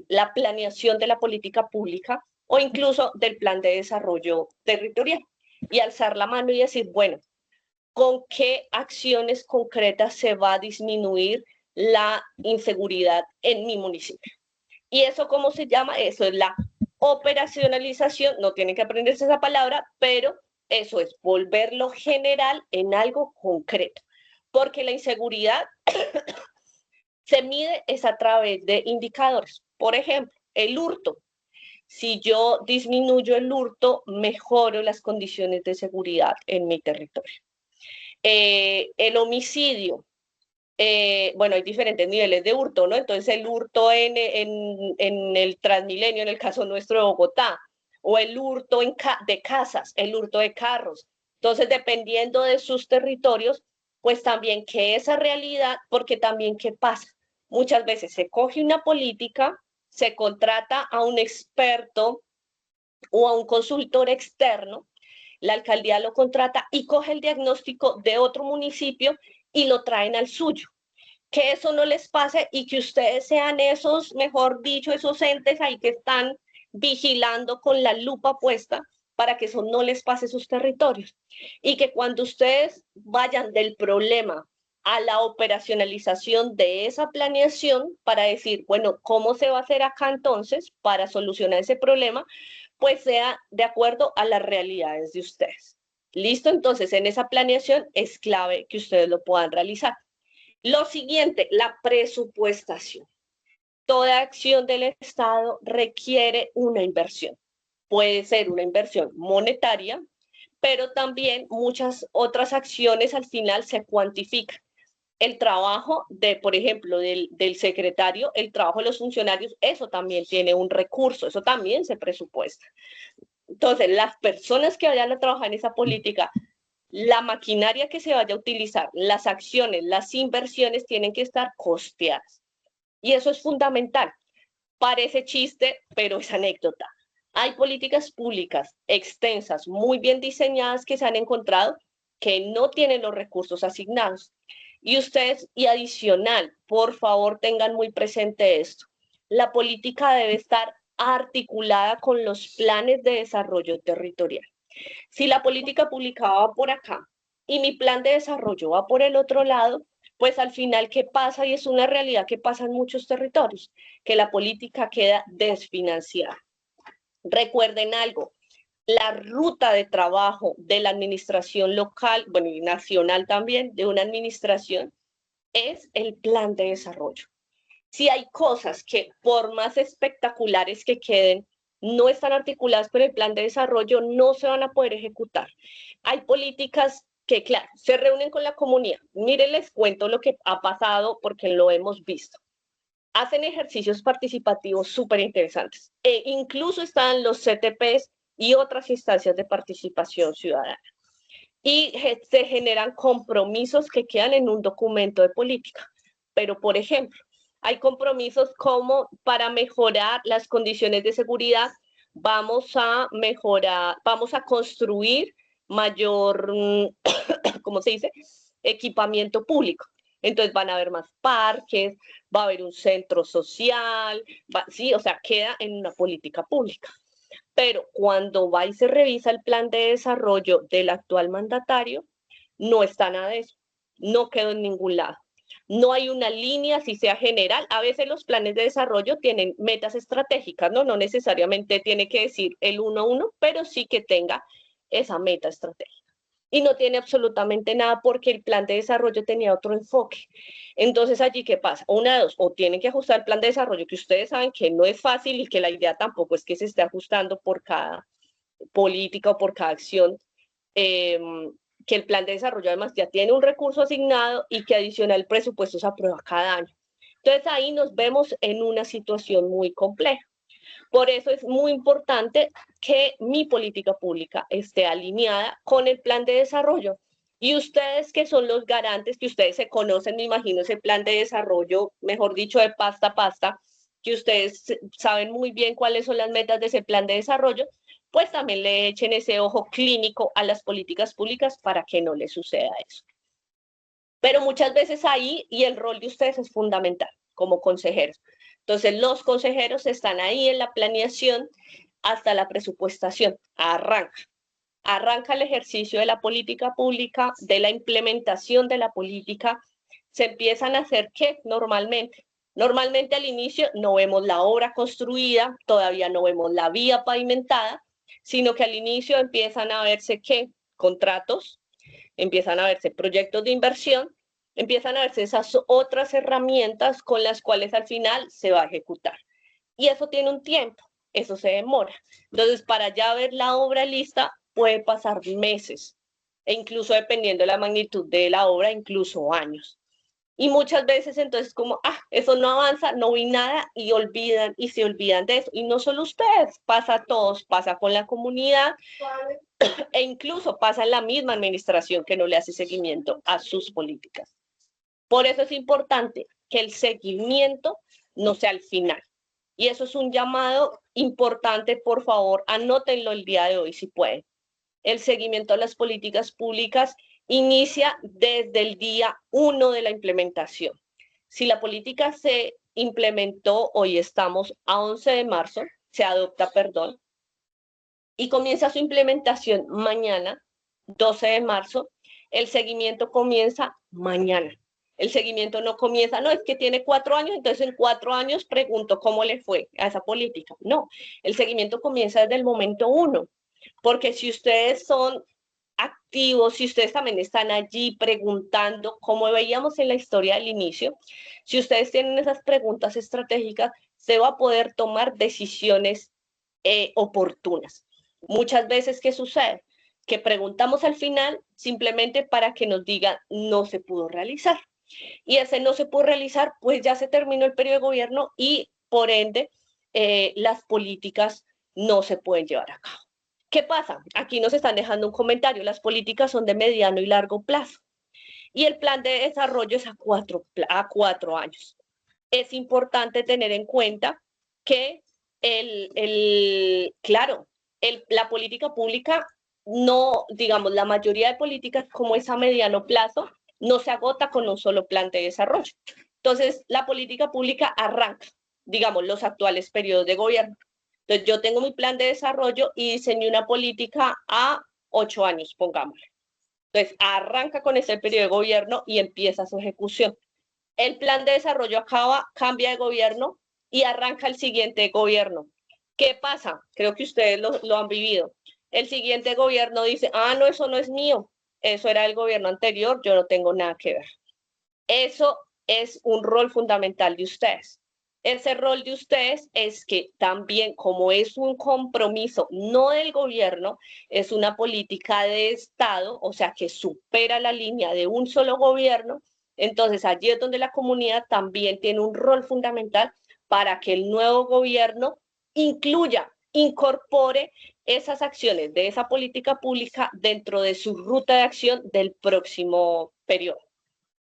la planeación de la política pública o incluso del plan de desarrollo territorial y alzar la mano y decir, bueno, ¿con qué acciones concretas se va a disminuir la inseguridad en mi municipio? ¿Y eso cómo se llama? Eso es la operacionalización, no tienen que aprenderse esa palabra, pero eso es volverlo general en algo concreto, porque la inseguridad se mide es a través de indicadores. Por ejemplo, el hurto. Si yo disminuyo el hurto, mejoro las condiciones de seguridad en mi territorio. El homicidio. Bueno, hay diferentes niveles de hurto, ¿no? Entonces el hurto en el Transmilenio, en el caso nuestro de Bogotá, o el hurto de casas, el hurto de carros. Entonces, dependiendo de sus territorios, pues también que esa realidad, porque también qué pasa. Muchas veces se coge una política, se contrata a un experto o a un consultor externo, la alcaldía lo contrata y coge el diagnóstico de otro municipio y lo traen al suyo. Que eso no les pase y que ustedes sean esos, mejor dicho, esos entes ahí que están vigilando con la lupa puesta para que eso no les pase a sus territorios. Y que cuando ustedes vayan del problema a la operacionalización de esa planeación para decir, bueno, ¿cómo se va a hacer acá entonces para solucionar ese problema? Pues sea de acuerdo a las realidades de ustedes. ¿Listo? Entonces, en esa planeación es clave que ustedes lo puedan realizar. Lo siguiente, la presupuestación. Toda acción del Estado requiere una inversión. Puede ser una inversión monetaria, pero también muchas otras acciones al final se cuantifican. El trabajo de, por ejemplo, del secretario, el trabajo de los funcionarios, eso también tiene un recurso, eso también se presupuesta. Entonces, las personas que vayan a trabajar en esa política, la maquinaria que se vaya a utilizar, las acciones, las inversiones tienen que estar costeadas. Y eso es fundamental. Parece chiste, pero es anécdota. Hay políticas públicas extensas, muy bien diseñadas, que se han encontrado que no tienen los recursos asignados. Y ustedes, y adicional, por favor, tengan muy presente esto. La política debe estar articulada con los planes de desarrollo territorial. Si la política pública va por acá y mi plan de desarrollo va por el otro lado, pues al final, ¿qué pasa? Y es una realidad que pasa en muchos territorios, que la política queda desfinanciada. Recuerden algo, la ruta de trabajo de la administración local, bueno, y nacional también, de una administración, es el plan de desarrollo. Si hay cosas que por más espectaculares que queden, no están articuladas con el plan de desarrollo, no se van a poder ejecutar. Hay políticas que, claro, se reúnen con la comunidad. Miren, les cuento lo que ha pasado porque lo hemos visto. Hacen ejercicios participativos súper interesantes. Incluso están los CTPs y otras instancias de participación ciudadana. Y se generan compromisos que quedan en un documento de política. Pero, por ejemplo, hay compromisos como para mejorar las condiciones de seguridad, vamos a mejorar, vamos a construir mayor, ¿cómo se dice? Equipamiento público. Entonces van a haber más parques, va a haber un centro social, sí, o sea, queda en una política pública. Pero cuando va y se revisa el plan de desarrollo del actual mandatario, no está nada de eso, no quedó en ningún lado. No hay una línea, si sea general. A veces los planes de desarrollo tienen metas estratégicas, ¿no? No necesariamente tiene que decir el 1-1, pero sí que tenga esa meta estratégica. Y no tiene absolutamente nada porque el plan de desarrollo tenía otro enfoque. Entonces, allí, ¿qué pasa? Una de dos, o tienen que ajustar el plan de desarrollo, que ustedes saben que no es fácil y que la idea tampoco es que se esté ajustando por cada política o por cada acción, que el plan de desarrollo además ya tiene un recurso asignado y que adicional el presupuesto se aprueba cada año. Entonces, ahí nos vemos en una situación muy compleja. Por eso es muy importante que mi política pública esté alineada con el plan de desarrollo. Y ustedes que son los garantes, que ustedes se conocen, me imagino, ese plan de desarrollo, mejor dicho, de pasta a pasta, que ustedes saben muy bien cuáles son las metas de ese plan de desarrollo, pues también le echen ese ojo clínico a las políticas públicas para que no les suceda eso. Pero muchas veces ahí, y el rol de ustedes es fundamental como consejeros. Entonces, los consejeros están ahí en la planeación hasta la presupuestación. Arranca el ejercicio de la política pública, de la implementación de la política. Se empiezan a hacer, ¿qué? Normalmente al inicio no vemos la obra construida, todavía no vemos la vía pavimentada, sino que al inicio empiezan a verse, ¿qué? Contratos, empiezan a verse proyectos de inversión, empiezan a verse esas otras herramientas con las cuales al final se va a ejecutar. Y eso tiene un tiempo, eso se demora. Entonces, para ya ver la obra lista, puede pasar meses, e incluso dependiendo de la magnitud de la obra, incluso años. Y muchas veces entonces como, eso no avanza, no vi nada y se olvidan de eso. Y no solo ustedes, pasa a todos, pasa con la comunidad e incluso pasa en la misma administración que no le hace seguimiento a sus políticas. Por eso es importante que el seguimiento no sea al final. Y eso es un llamado importante, por favor, anótenlo el día de hoy si pueden. El seguimiento a las políticas públicas inicia desde el día 1 de la implementación. Si la política se implementó, hoy estamos a 11 de marzo, se adopta, perdón, y comienza su implementación mañana, 12 de marzo, el seguimiento comienza mañana. El seguimiento no comienza, no, es que tiene 4 años, entonces en 4 años pregunto cómo le fue a esa política. No, el seguimiento comienza desde el momento 1, porque si ustedes son activos, si ustedes también están allí preguntando, como veíamos en la historia del inicio, si ustedes tienen esas preguntas estratégicas, se va a poder tomar decisiones oportunas. Muchas veces, ¿qué sucede? Que preguntamos al final simplemente para que nos digan no se pudo realizar. Y ese no se pudo realizar, pues ya se terminó el periodo de gobierno y por ende las políticas no se pueden llevar a cabo. ¿Qué pasa? Aquí nos están dejando un comentario. Las políticas son de mediano y largo plazo y el plan de desarrollo es a 4 años. Es importante tener en cuenta que claro, la política pública no, digamos, la mayoría de políticas como es a mediano plazo, no se agota con un solo plan de desarrollo. Entonces, la política pública arranca, digamos, los actuales periodos de gobierno. Entonces, yo tengo mi plan de desarrollo y diseñé una política a 8 años, pongámosle. Entonces, arranca con ese periodo de gobierno y empieza su ejecución. El plan de desarrollo acaba, cambia de gobierno y arranca el siguiente gobierno. ¿Qué pasa? Creo que ustedes lo han vivido. El siguiente gobierno dice, no, eso no es mío, eso era el gobierno anterior, yo no tengo nada que ver. Eso es un rol fundamental de ustedes. Ese rol de ustedes es que también, como es un compromiso no del gobierno, es una política de Estado, o sea, que supera la línea de un solo gobierno, entonces allí es donde la comunidad también tiene un rol fundamental para que el nuevo gobierno incluya, incorpore esas acciones de esa política pública dentro de su ruta de acción del próximo periodo.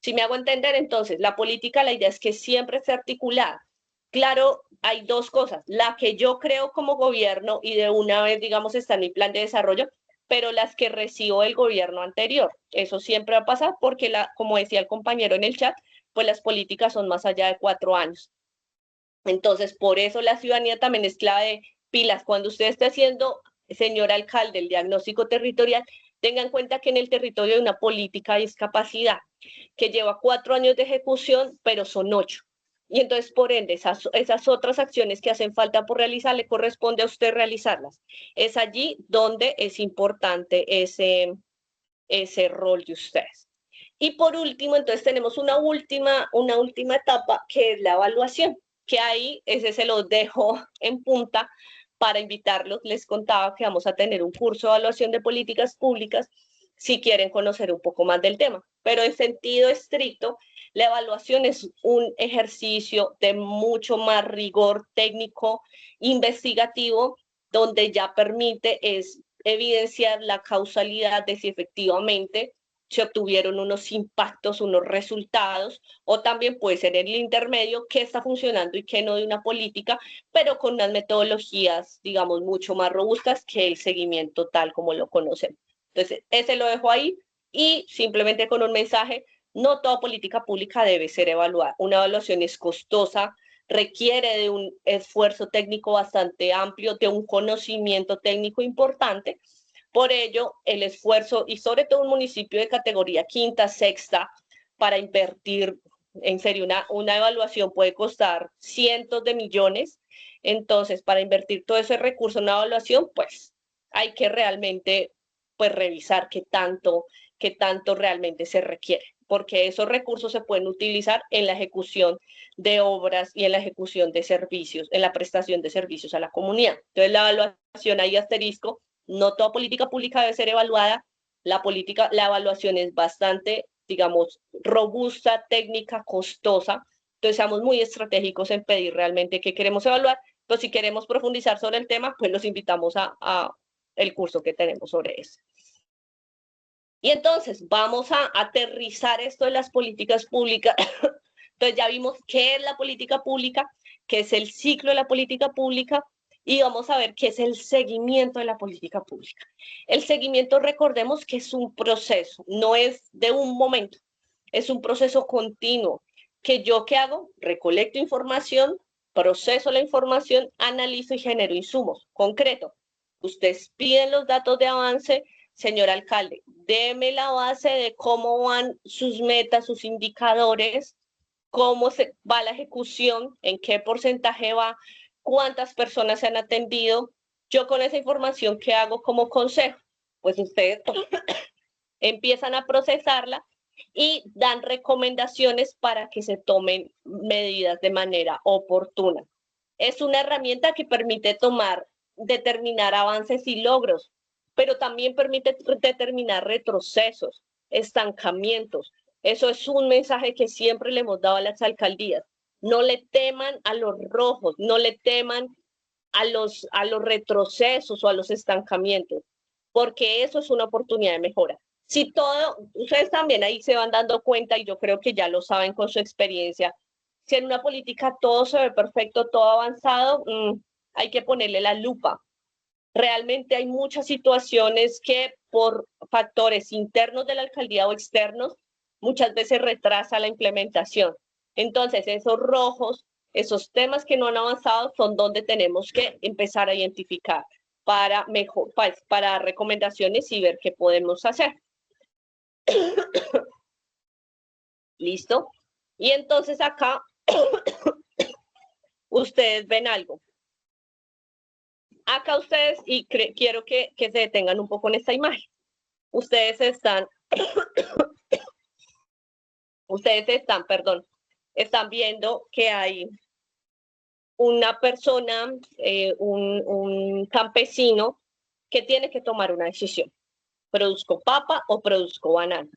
Si me hago entender, entonces, la política, la idea es que siempre esté articulada. Claro, hay dos cosas, la que yo creo como gobierno y de una vez, digamos, está en mi plan de desarrollo, pero las que recibo del gobierno anterior. Eso siempre va a pasar porque, como decía el compañero en el chat, pues las políticas son más allá de 4 años. Entonces, por eso la ciudadanía también es clave de pilas. Cuando usted esté haciendo, señor alcalde, el diagnóstico territorial, tenga en cuenta que en el territorio hay una política de discapacidad que lleva 4 años de ejecución, pero son 8. Y entonces, por ende, esas otras acciones que hacen falta por realizar, le corresponde a usted realizarlas. Es allí donde es importante ese rol de ustedes. Y por último, entonces tenemos una última etapa que es la evaluación, que ahí ese se los dejo en punta para invitarlos. Les contaba que vamos a tener un curso de evaluación de políticas públicas si quieren conocer un poco más del tema. Pero en sentido estricto, la evaluación es un ejercicio de mucho más rigor técnico, investigativo, donde ya permite es evidenciar la causalidad de si efectivamente se obtuvieron unos impactos, unos resultados, o también puede ser el intermedio, qué está funcionando y qué no de una política, pero con unas metodologías, digamos, mucho más robustas que el seguimiento tal como lo conocemos. Entonces, ese lo dejo ahí y simplemente con un mensaje, no toda política pública debe ser evaluada. Una evaluación es costosa, requiere de un esfuerzo técnico bastante amplio, de un conocimiento técnico importante. Por ello, el esfuerzo, y sobre todo un municipio de categoría quinta, sexta, para invertir, en serio, una evaluación puede costar cientos de millones. Entonces, para invertir todo ese recurso en una evaluación, pues hay que realmente pues revisar qué tanto realmente se requiere, porque esos recursos se pueden utilizar en la ejecución de obras y en la ejecución de servicios, en la prestación de servicios a la comunidad. Entonces, la evaluación ahí asterisco, no toda política pública debe ser evaluada, la evaluación es bastante, digamos, robusta, técnica, costosa, entonces seamos muy estratégicos en pedir realmente qué queremos evaluar, pero si queremos profundizar sobre el tema, pues los invitamos a el curso que tenemos sobre eso. Y entonces vamos a aterrizar esto de las políticas públicas. Entonces ya vimos qué es la política pública, qué es el ciclo de la política pública y vamos a ver qué es el seguimiento de la política pública. El seguimiento, recordemos que es un proceso, no es de un momento, es un proceso continuo que yo ¿qué hago? Recolecto información, proceso la información, analizo y genero insumos. Concreto, ustedes piden los datos de avance, señor alcalde, deme la base de cómo van sus metas, sus indicadores, cómo va la ejecución, en qué porcentaje va, cuántas personas se han atendido. Yo con esa información, ¿qué hago como consejo? Pues ustedes empiezan a procesarla y dan recomendaciones para que se tomen medidas de manera oportuna. Es una herramienta que permite determinar avances y logros, pero también permite determinar retrocesos, estancamientos. Eso es un mensaje que siempre le hemos dado a las alcaldías. No le teman a los rojos, no le teman a los retrocesos o a los estancamientos, porque eso es una oportunidad de mejora. Si ustedes también ahí se van dando cuenta, y yo creo que ya lo saben con su experiencia, si en una política todo se ve perfecto, todo avanzado, hay que ponerle la lupa. Realmente hay muchas situaciones que por factores internos de la alcaldía o externos, muchas veces retrasa la implementación. Entonces, esos rojos, esos temas que no han avanzado son donde tenemos que empezar a identificar para recomendaciones y ver qué podemos hacer. ¿Listo? Y entonces acá ustedes ven algo. Acá ustedes, y quiero que se detengan un poco en esta imagen. Ustedes están viendo que hay una persona, un campesino que tiene que tomar una decisión. ¿Produzco papa o produzco banana?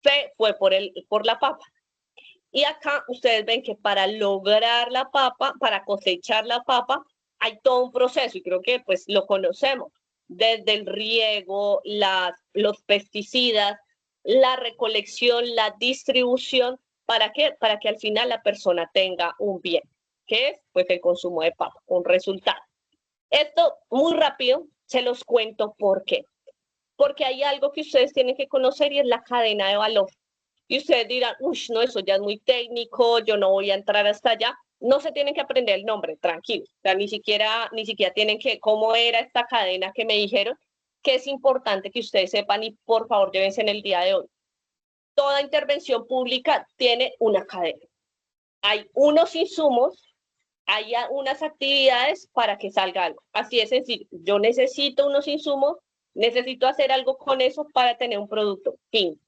Se fue por la papa. Y acá ustedes ven que para lograr la papa, para cosechar la papa, hay todo un proceso y creo que pues lo conocemos. Desde el riego, los pesticidas, la recolección, la distribución, ¿para qué? Para que al final la persona tenga un bien, que es pues el consumo de papa, un resultado. Esto muy rápido se los cuento por qué. Porque hay algo que ustedes tienen que conocer y es la cadena de valor. Y ustedes dirán, uy, no, eso ya es muy técnico, yo no voy a entrar hasta allá. No se tienen que aprender el nombre, tranquilos. O sea, ni siquiera tienen que, cómo era esta cadena que me dijeron, que es importante que ustedes sepan y por favor llévense en el día de hoy. Toda intervención pública tiene una cadena. Hay unos insumos, hay unas actividades para que salga algo. Así es sencillo. Yo necesito unos insumos, necesito hacer algo con eso para tener un producto. Fin.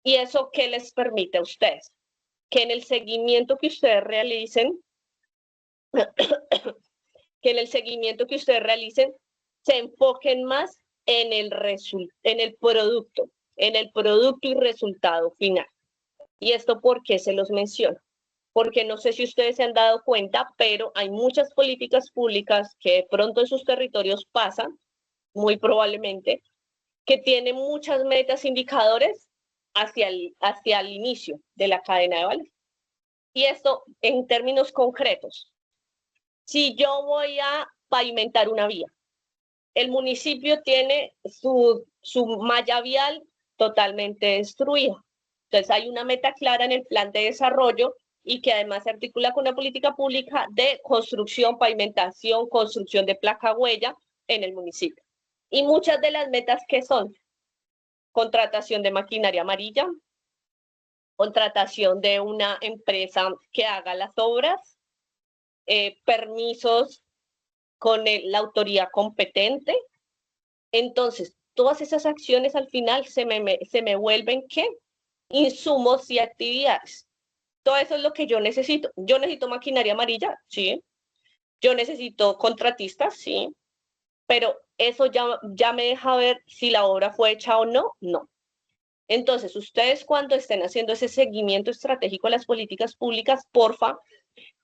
¿Y eso qué les permite a ustedes? Que en el seguimiento que ustedes realicen, se enfoquen más en el producto y resultado final. ¿Y esto por qué se los menciono? Porque no sé si ustedes se han dado cuenta, pero hay muchas políticas públicas que de pronto en sus territorios pasan, muy probablemente, que tienen muchas metas, indicadores hacia el inicio de la cadena de valor. Y esto en términos concretos. Si yo voy a pavimentar una vía, el municipio tiene su malla vial totalmente destruida. Entonces hay una meta clara en el plan de desarrollo y que además se articula con una política pública de construcción, pavimentación, construcción de placa huella en el municipio. Y muchas de las metas que son contratación de maquinaria amarilla, contratación de una empresa que haga las obras, permisos con la autoridad competente. Entonces, todas esas acciones al final se me vuelven, ¿qué? Insumos y actividades. Todo eso es lo que yo necesito. Yo necesito maquinaria amarilla, sí. Yo necesito contratistas, sí. Pero eso ya me deja ver si la obra fue hecha o no, no. Entonces, ustedes cuando estén haciendo ese seguimiento estratégico a las políticas públicas, porfa,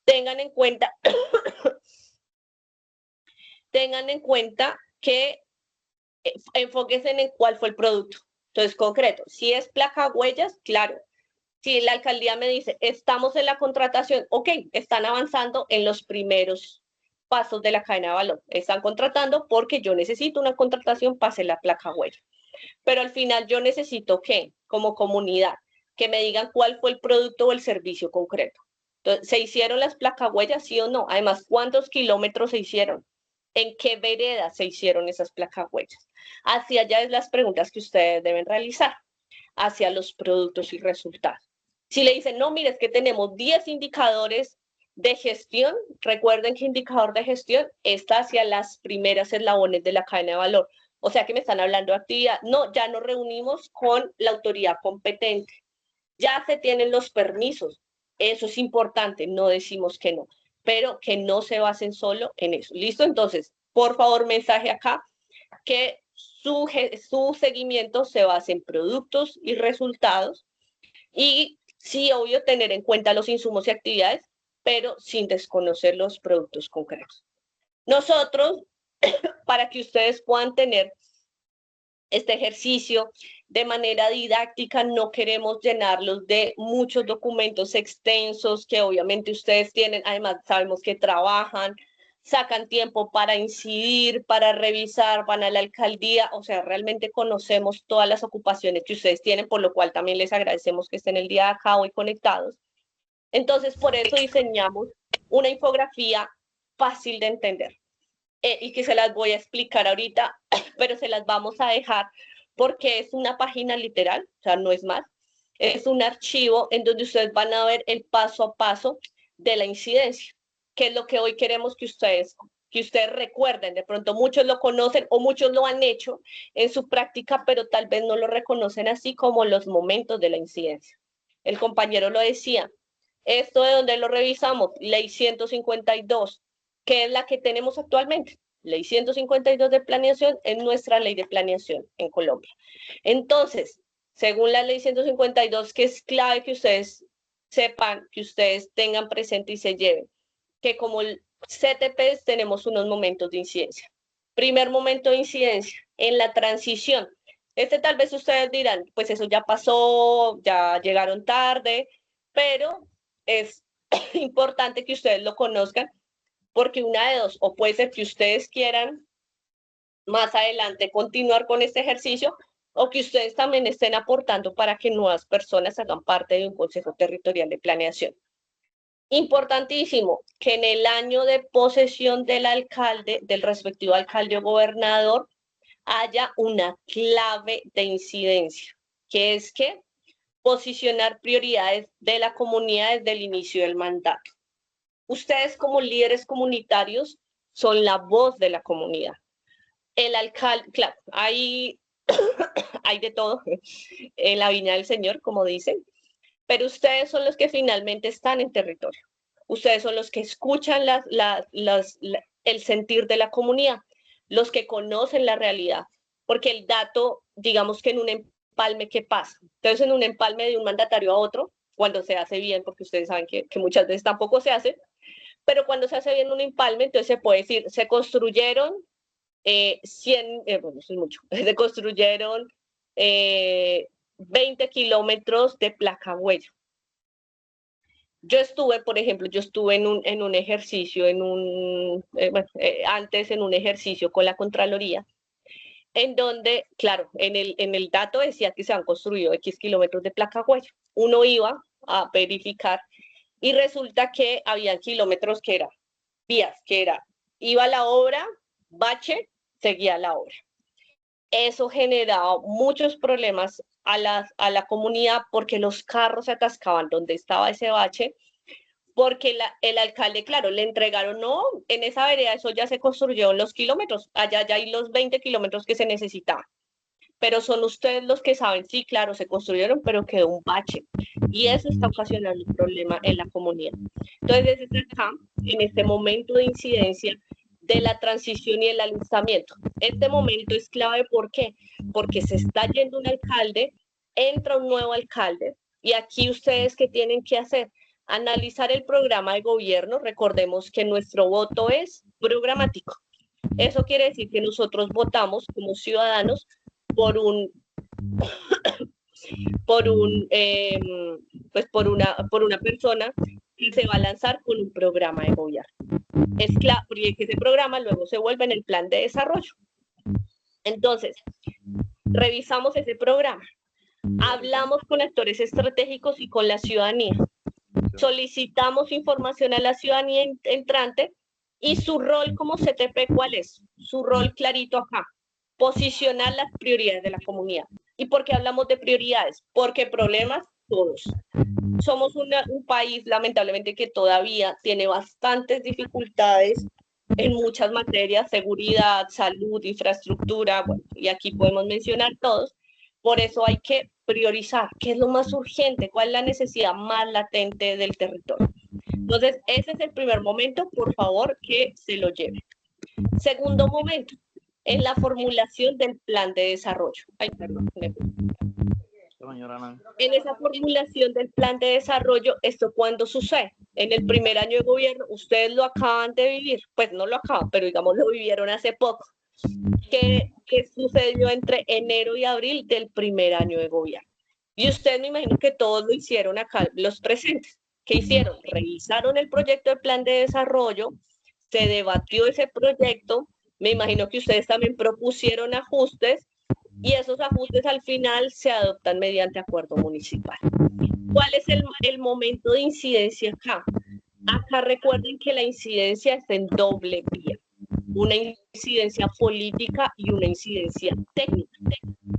tengan en cuenta que enfóquense en cuál fue el producto. Entonces, concreto, si es placa huellas, claro. Si la alcaldía me dice, estamos en la contratación, ok, están avanzando en los primeros pasos de la cadena de valor. Están contratando porque yo necesito una contratación para hacer la placa huella. Pero al final yo necesito que, como comunidad, que me digan cuál fue el producto o el servicio concreto. Entonces, ¿se hicieron las placahuellas, sí o no? Además, ¿cuántos kilómetros se hicieron? ¿En qué veredas se hicieron esas placahuellas? Hacia allá es las preguntas que ustedes deben realizar, hacia los productos y resultados. Si le dicen, no, mire, es que tenemos 10 indicadores de gestión, recuerden que indicador de gestión está hacia las primeras eslabones de la cadena de valor. O sea que me están hablando de actividad. No, ya nos reunimos con la autoridad competente. Ya se tienen los permisos. Eso es importante, no decimos que no, pero que no se basen solo en eso. ¿Listo? Entonces, por favor, mensaje acá, que su seguimiento se base en productos y resultados y sí, obvio, tener en cuenta los insumos y actividades, pero sin desconocer los productos concretos. Nosotros, para que ustedes puedan tener este ejercicio de manera didáctica, no queremos llenarlos de muchos documentos extensos que obviamente ustedes tienen, además sabemos que trabajan, sacan tiempo para incidir, para revisar, van a la alcaldía, o sea, realmente conocemos todas las ocupaciones que ustedes tienen, por lo cual también les agradecemos que estén el día de acá hoy conectados. Entonces, por eso diseñamos una infografía fácil de entender. Y que se las voy a explicar ahorita, pero se las vamos a dejar porque es una página literal, o sea, no es más. Es un archivo en donde ustedes van a ver el paso a paso de la incidencia, que es lo que hoy queremos que ustedes recuerden. De pronto muchos lo conocen o muchos lo han hecho en su práctica, pero tal vez no lo reconocen así como los momentos de la incidencia. El compañero lo decía, esto de donde lo revisamos, ley 152, que es la que tenemos actualmente. Ley 152 de planeación es nuestra ley de planeación en Colombia. Entonces, según la ley 152, que es clave que ustedes sepan, que ustedes tengan presente y se lleven, que como CTPs tenemos unos momentos de incidencia. Primer momento de incidencia, en la transición. Tal vez ustedes dirán, pues eso ya pasó, ya llegaron tarde, pero es importante que ustedes lo conozcan porque una de dos, o puede ser que ustedes quieran más adelante continuar con este ejercicio o que ustedes también estén aportando para que nuevas personas hagan parte de un Consejo Territorial de Planeación. Importantísimo que en el año de posesión del alcalde, del respectivo alcalde o gobernador, haya una clave de incidencia, que es que posicionar prioridades de la comunidad desde el inicio del mandato. Ustedes como líderes comunitarios son la voz de la comunidad. El alcalde, claro, hay de todo en la viña del Señor, como dicen, pero ustedes son los que finalmente están en territorio. Ustedes son los que escuchan el sentir de la comunidad, los que conocen la realidad, porque el dato, digamos que en un empalme, ¿qué pasa? Entonces, en un empalme de un mandatario a otro, cuando se hace bien, porque ustedes saben que muchas veces tampoco se hace, pero cuando se hace bien un empalme, entonces se puede decir, se construyeron 100, bueno, eso es mucho, se construyeron 20 kilómetros de placa huella. Yo estuve, por ejemplo, en un ejercicio, antes en un ejercicio con la Contraloría, en donde, claro, en el dato decía que se han construido X kilómetros de placa huella. Uno iba a verificar y resulta que había kilómetros que eran vías, que era, iba la obra, bache, seguía la obra. Eso generaba muchos problemas a la comunidad porque los carros se atascaban donde estaba ese bache, porque el alcalde, claro, le entregaron, no, en esa vereda eso ya se construyeron los kilómetros, allá ya hay los 20 kilómetros que se necesitaban. Pero son ustedes los que saben, sí, claro, se construyeron, pero quedó un bache. Y eso está ocasionando un problema en la comunidad. Entonces, desde acá, en este momento de incidencia de la transición y el alistamiento. Este momento es clave, ¿por qué? Porque se está yendo un alcalde, entra un nuevo alcalde, y aquí ustedes, ¿qué tienen que hacer? Analizar el programa de gobierno. Recordemos que nuestro voto es programático. Eso quiere decir que nosotros votamos como ciudadanos por una persona que se va a lanzar con un programa de gobierno. Es claro, porque ese programa luego se vuelve en el plan de desarrollo. Entonces, revisamos ese programa, hablamos con actores estratégicos y con la ciudadanía, solicitamos información a la ciudadanía entrante y su rol como CTP, ¿cuál es? Su rol clarito acá, posicionar las prioridades de la comunidad. ¿Y por qué hablamos de prioridades? Porque problemas, todos. Somos un país, lamentablemente, que todavía tiene bastantes dificultades en muchas materias, seguridad, salud, infraestructura, bueno, y aquí podemos mencionar todos. Por eso hay que priorizar qué es lo más urgente, cuál es la necesidad más latente del territorio. Entonces, ese es el primer momento, por favor, que se lo lleven. Segundo momento, en la formulación del plan de desarrollo. Ay, perdón. En esa formulación del plan de desarrollo, ¿esto cuándo sucede? En el primer año de gobierno, ustedes lo acaban de vivir, pues no lo acaban, pero digamos lo vivieron hace poco. ¿Qué sucedió entre enero y abril del primer año de gobierno? Y ustedes me imagino que todos lo hicieron acá, los presentes. ¿Qué hicieron? Revisaron el proyecto de plan de desarrollo, se debatió ese proyecto, me imagino que ustedes también propusieron ajustes y esos ajustes al final se adoptan mediante acuerdo municipal. ¿Cuál es el momento de incidencia acá? Acá recuerden que la incidencia es en doble vía, una incidencia política y una incidencia técnica,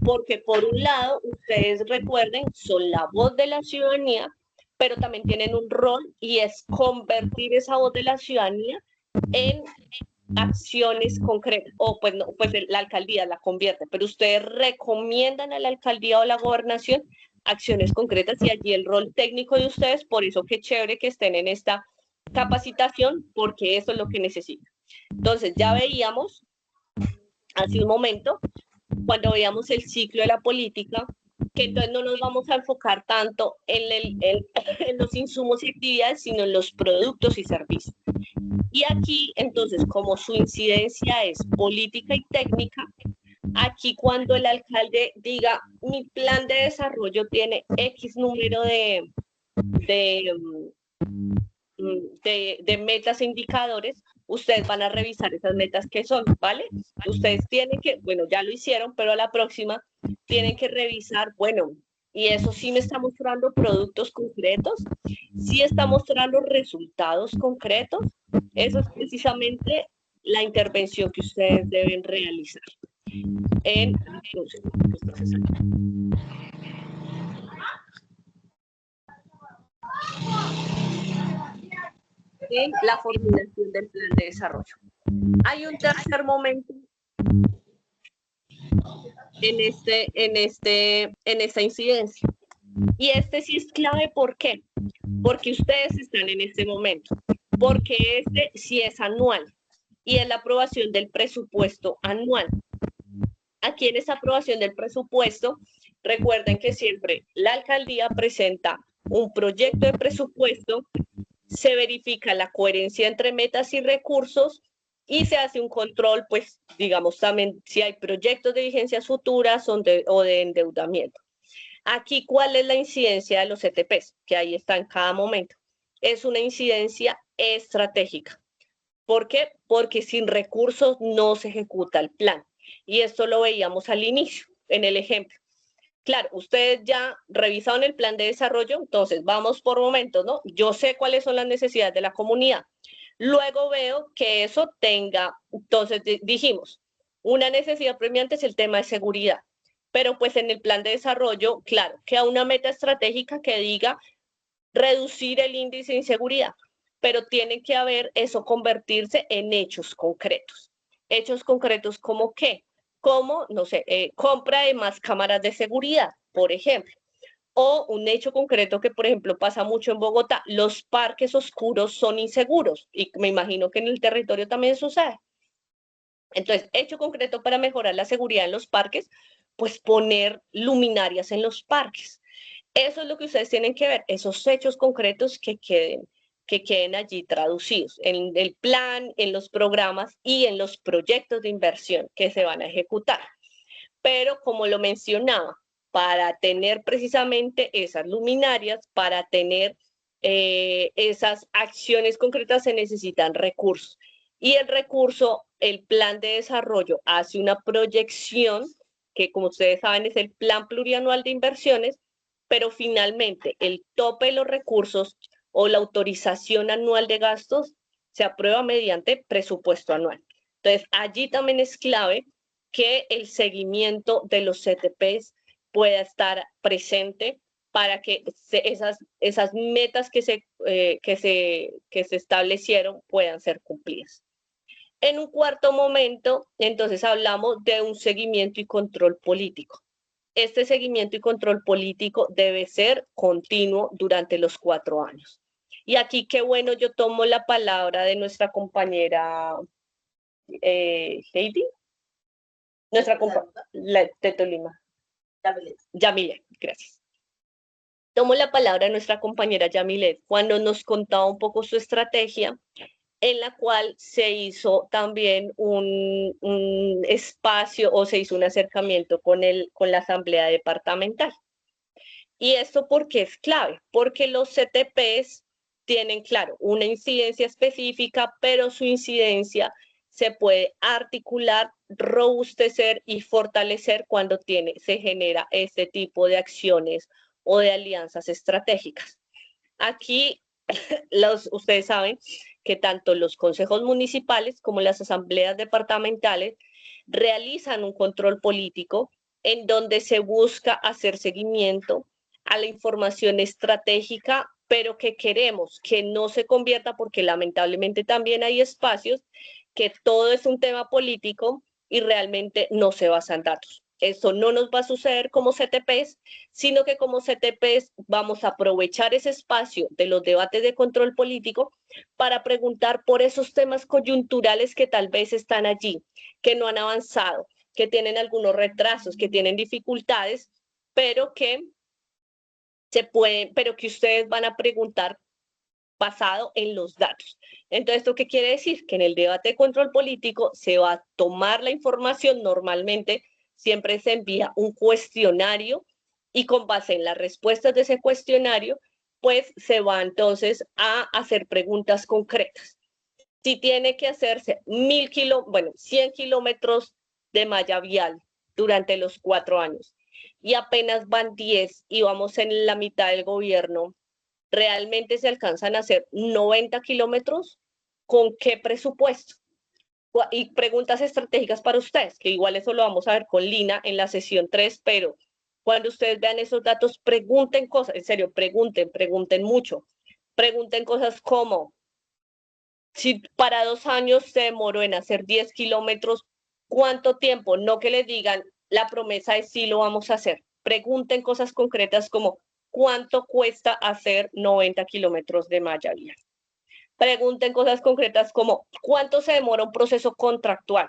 porque por un lado, ustedes recuerden, son la voz de la ciudadanía, pero también tienen un rol y es convertir esa voz de la ciudadanía en acciones concretas, o pues, no, pues la alcaldía la convierte, pero ustedes recomiendan a la alcaldía o la gobernación acciones concretas y allí el rol técnico de ustedes, por eso qué chévere que estén en esta capacitación, porque eso es lo que necesitan. Entonces ya veíamos hace un momento, cuando veíamos el ciclo de la política, que entonces no nos vamos a enfocar tanto en los insumos y actividades, sino en los productos y servicios. Y aquí, entonces, como su incidencia es política y técnica, aquí cuando el alcalde diga, mi plan de desarrollo tiene X número de metas e indicadores, ustedes van a revisar esas metas que son, ¿vale? Ustedes tienen que, bueno, ya lo hicieron, pero a la próxima tienen que revisar, bueno, y eso sí me está mostrando productos concretos, sí está mostrando resultados concretos, eso es precisamente la intervención que ustedes deben realizar en la formulación del plan de desarrollo. Hay un tercer momento en esta incidencia. Y este sí es clave, ¿por qué? Porque ustedes están en este momento, porque este sí es anual y es la aprobación del presupuesto anual. Aquí en esta aprobación del presupuesto, recuerden que siempre la alcaldía presenta un proyecto de presupuesto, se verifica la coherencia entre metas y recursos y se hace un control, pues, digamos, también si hay proyectos de vigencias futuras o de endeudamiento. Aquí, ¿cuál es la incidencia de los ETPs? Que ahí está en cada momento. Es una incidencia estratégica. ¿Por qué? Porque sin recursos no se ejecuta el plan. Y esto lo veíamos al inicio, en el ejemplo. Claro, ustedes ya revisaron el plan de desarrollo, entonces vamos por momentos, ¿no? Yo sé cuáles son las necesidades de la comunidad. Luego veo que eso tenga, entonces dijimos, una necesidad premiante es el tema de seguridad, pero pues en el plan de desarrollo, claro, queda una meta estratégica que diga reducir el índice de inseguridad, pero tiene que haber eso convertirse en hechos concretos. Hechos concretos como qué, como, no sé, compra de más cámaras de seguridad, por ejemplo. O un hecho concreto que, por ejemplo, pasa mucho en Bogotá, los parques oscuros son inseguros y me imagino que en el territorio también sucede. Entonces, hecho concreto para mejorar la seguridad en los parques, pues poner luminarias en los parques. Eso es lo que ustedes tienen que ver, esos hechos concretos que queden allí traducidos en el plan, en los programas y en los proyectos de inversión que se van a ejecutar. Pero como lo mencionaba, para tener precisamente esas luminarias, para tener esas acciones concretas se necesitan recursos. Y el recurso, el plan de desarrollo hace una proyección, que como ustedes saben es el plan plurianual de inversiones, pero finalmente el tope de los recursos o la autorización anual de gastos se aprueba mediante presupuesto anual. Entonces, allí también es clave que el seguimiento de los CTPs pueda estar presente para que esas metas que se establecieron puedan ser cumplidas. En un cuarto momento, entonces hablamos de un seguimiento y control político. Este seguimiento y control político debe ser continuo durante los 4 años. Y aquí, qué bueno, yo tomo la palabra de nuestra compañera Heidi, nuestra compañera de Tolima. Yamilet, gracias. Tomo la palabra de nuestra compañera Yamilet cuando nos contaba un poco su estrategia, en la cual se hizo también un espacio o se hizo un acercamiento con la asamblea departamental. ¿Y esto por qué es clave? Porque los CTPs tienen, claro, una incidencia específica, pero su incidencia se puede articular, robustecer y fortalecer cuando se genera este tipo de acciones o de alianzas estratégicas. Aquí ustedes saben que tanto los consejos municipales como las asambleas departamentales realizan un control político en donde se busca hacer seguimiento a la información estratégica, pero que queremos que no se convierta, porque lamentablemente también hay espacios que todo es un tema político y realmente no se basan datos. Eso no nos va a suceder como CTPs, sino que como CTPs vamos a aprovechar ese espacio de los debates de control político para preguntar por esos temas coyunturales que tal vez están allí, que no han avanzado, que tienen algunos retrasos, que tienen dificultades, pero que pero que ustedes van a preguntar basado en los datos. Entonces, ¿esto qué quiere decir? Que en el debate de control político se va a tomar la información, normalmente siempre se envía un cuestionario y con base en las respuestas de ese cuestionario, pues se va entonces a hacer preguntas concretas. Si tiene que hacerse 100 kilómetros de malla vial durante los 4 años y apenas van 10 y vamos en la mitad del gobierno, ¿realmente se alcanzan a hacer 90 kilómetros? ¿Con qué presupuesto? Y preguntas estratégicas para ustedes, que igual eso lo vamos a ver con Lina en la sesión 3, pero cuando ustedes vean esos datos, pregunten cosas, en serio, pregunten mucho. Pregunten cosas como, si para 2 años se demoró en hacer 10 kilómetros, ¿cuánto tiempo? No que les digan, la promesa es sí lo vamos a hacer. Pregunten cosas concretas como, ¿cuánto cuesta hacer 90 kilómetros de malla vial? Pregunten cosas concretas como, ¿cuánto se demora un proceso contractual?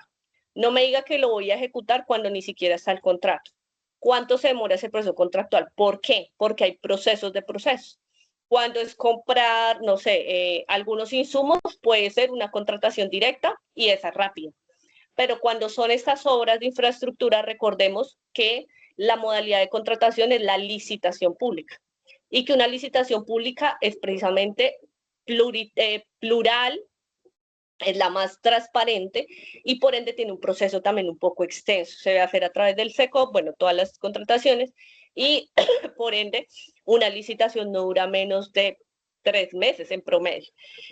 No me diga que lo voy a ejecutar cuando ni siquiera está el contrato. ¿Cuánto se demora ese proceso contractual? ¿Por qué? Porque hay procesos de procesos. Cuando es comprar, no sé, algunos insumos, puede ser una contratación directa y esa rápida. Pero cuando son estas obras de infraestructura, recordemos que la modalidad de contratación es la licitación pública y que una licitación pública es precisamente plural, es la más transparente y por ende tiene un proceso también un poco extenso. Se debe hacer a través del SECOP, bueno, todas las contrataciones y por ende una licitación no dura menos de 3 meses en promedio.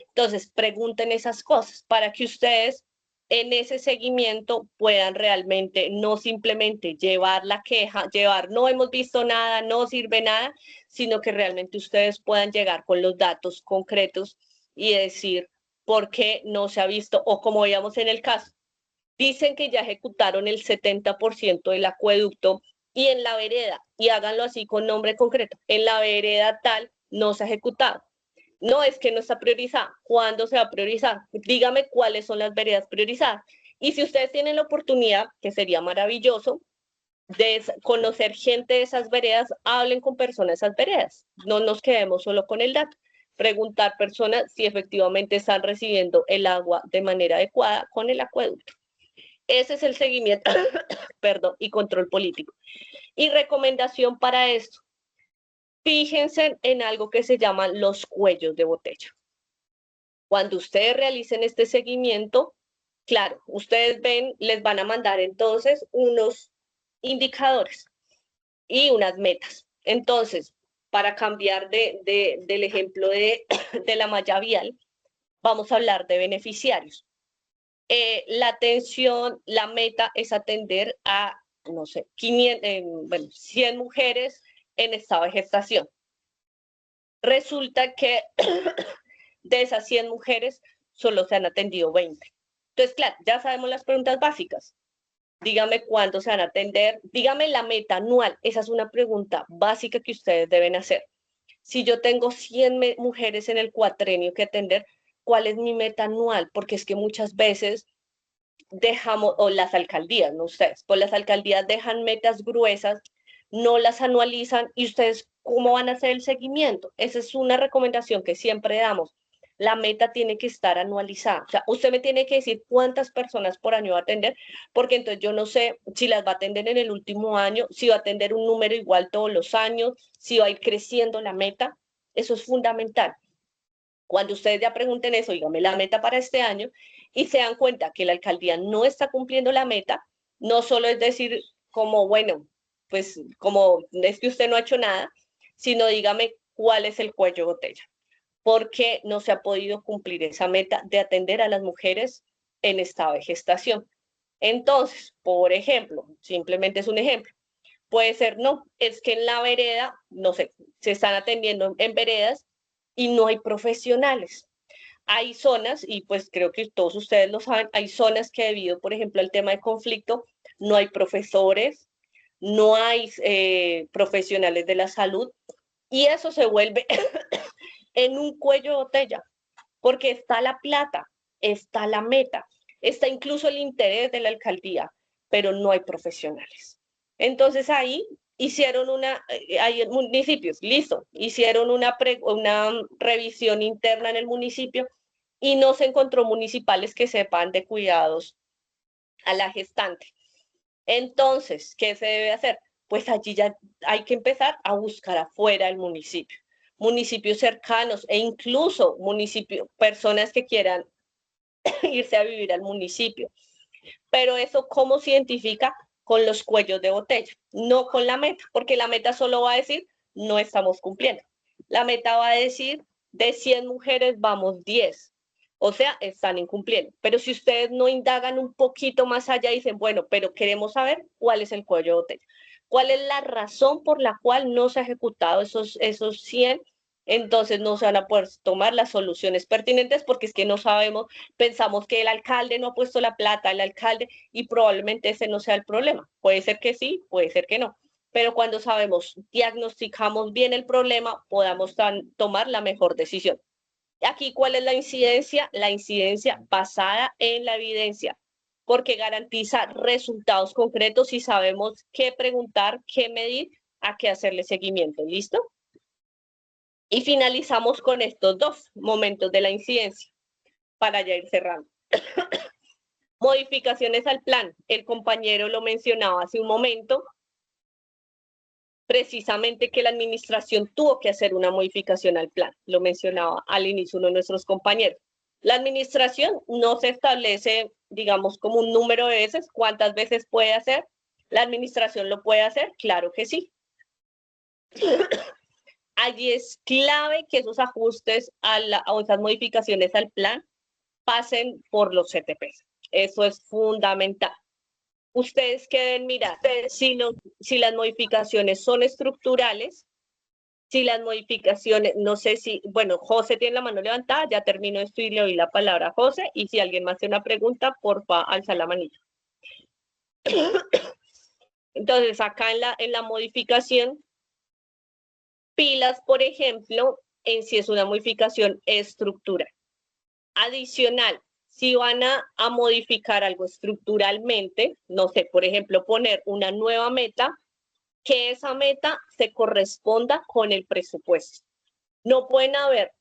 Entonces, pregunten esas cosas para que ustedes en ese seguimiento puedan realmente no simplemente llevar la queja, no hemos visto nada, no sirve nada, sino que realmente ustedes puedan llegar con los datos concretos y decir por qué no se ha visto, o como veíamos en el caso, dicen que ya ejecutaron el 70% del acueducto y en la vereda, y háganlo así con nombre concreto, en la vereda tal no se ha ejecutado. No, es que no está priorizada. ¿Cuándo se va a priorizar? Dígame cuáles son las veredas priorizadas. Y si ustedes tienen la oportunidad, que sería maravilloso, de conocer gente de esas veredas, hablen con personas de esas veredas. No nos quedemos solo con el dato. Preguntar personas si efectivamente están recibiendo el agua de manera adecuada con el acueducto. Ese es el seguimiento, perdón, y control político. Y recomendación para esto, fíjense en algo que se llaman los cuellos de botella. Cuando ustedes realicen este seguimiento, claro, ustedes ven, les van a mandar entonces unos indicadores y unas metas. Entonces, para cambiar del ejemplo de la malla vial, vamos a hablar de beneficiarios. La atención, la meta es atender a, no sé, 100 mujeres en estado de gestación. Resulta que de esas 100 mujeres solo se han atendido 20. Entonces, claro, ya sabemos las preguntas básicas. Dígame cuándo se van a atender, dígame la meta anual. Esa es una pregunta básica que ustedes deben hacer. Si yo tengo 100 mujeres en el cuatrenio que atender, ¿cuál es mi meta anual? Porque es que muchas veces dejamos, o las alcaldías, no ustedes, pues las alcaldías dejan metas gruesas, no las anualizan y ustedes, ¿cómo van a hacer el seguimiento? Esa es una recomendación que siempre damos. La meta tiene que estar anualizada. O sea, usted me tiene que decir cuántas personas por año va a atender, porque entonces yo no sé si las va a atender en el último año, si va a atender un número igual todos los años, si va a ir creciendo la meta. Eso es fundamental. Cuando ustedes ya pregunten eso, dígame la meta para este año y se dan cuenta que la alcaldía no está cumpliendo la meta, no solo es decir como, bueno, pues como es que usted no ha hecho nada, sino dígame cuál es el cuello de botella. Porque no se ha podido cumplir esa meta de atender a las mujeres en estado de gestación. Entonces, por ejemplo, simplemente es un ejemplo, puede ser, no, es que en la vereda, no sé, se están atendiendo en veredas y no hay profesionales. Hay zonas, y pues creo que todos ustedes lo saben, hay zonas que debido, por ejemplo, al tema de conflicto, no hay profesores, no hay profesionales de la salud, y eso se vuelve en un cuello de botella, porque está la plata, está la meta, está incluso el interés de la alcaldía, pero no hay profesionales. Entonces ahí hicieron hay municipios, listo, hicieron una revisión interna en el municipio y no se encontró municipales que sepan de cuidados a la gestante. Entonces, ¿qué se debe hacer? Pues allí ya hay que empezar a buscar afuera del municipio, municipios cercanos e incluso municipios, personas que quieran irse a vivir al municipio. Pero eso, ¿cómo se identifica? Con los cuellos de botella, no con la meta, porque la meta solo va a decir, no estamos cumpliendo. La meta va a decir, de 100 mujeres vamos 10. O sea, están incumpliendo. Pero si ustedes no indagan un poquito más allá y dicen, bueno, pero queremos saber cuál es el cuello de botella. ¿Cuál es la razón por la cual no se ha ejecutado esos 100? Entonces no se van a poder tomar las soluciones pertinentes porque es que no sabemos, pensamos que el alcalde no ha puesto la plata, el alcalde, y probablemente ese no sea el problema. Puede ser que sí, puede ser que no. Pero cuando sabemos, diagnosticamos bien el problema, podamos tomar la mejor decisión. Aquí, ¿cuál es la incidencia? La incidencia basada en la evidencia, porque garantiza resultados concretos y sabemos qué preguntar, qué medir, a qué hacerle seguimiento. ¿Listo? Y finalizamos con estos dos momentos de la incidencia para ya ir cerrando. Modificaciones al plan. El compañero lo mencionaba hace un momento, precisamente que la administración tuvo que hacer una modificación al plan. Lo mencionaba al inicio uno de nuestros compañeros. La administración no se establece, digamos, como un número de veces, cuántas veces puede hacer. ¿La administración lo puede hacer? Claro que sí. Allí es clave que esos ajustes a esas modificaciones al plan pasen por los CTPs. Eso es fundamental. Ustedes que deben mirar si las modificaciones son estructurales, si las modificaciones, no sé si, bueno, José tiene la mano levantada, ya termino esto y le doy la palabra a José, y si alguien más tiene una pregunta, porfa, alza la manilla. Entonces, acá en la modificación, pilas, por ejemplo, en si es una modificación estructural. Adicional, si van a modificar algo estructuralmente, no sé, por ejemplo, poner una nueva meta, que esa meta se corresponda con el presupuesto. No pueden haber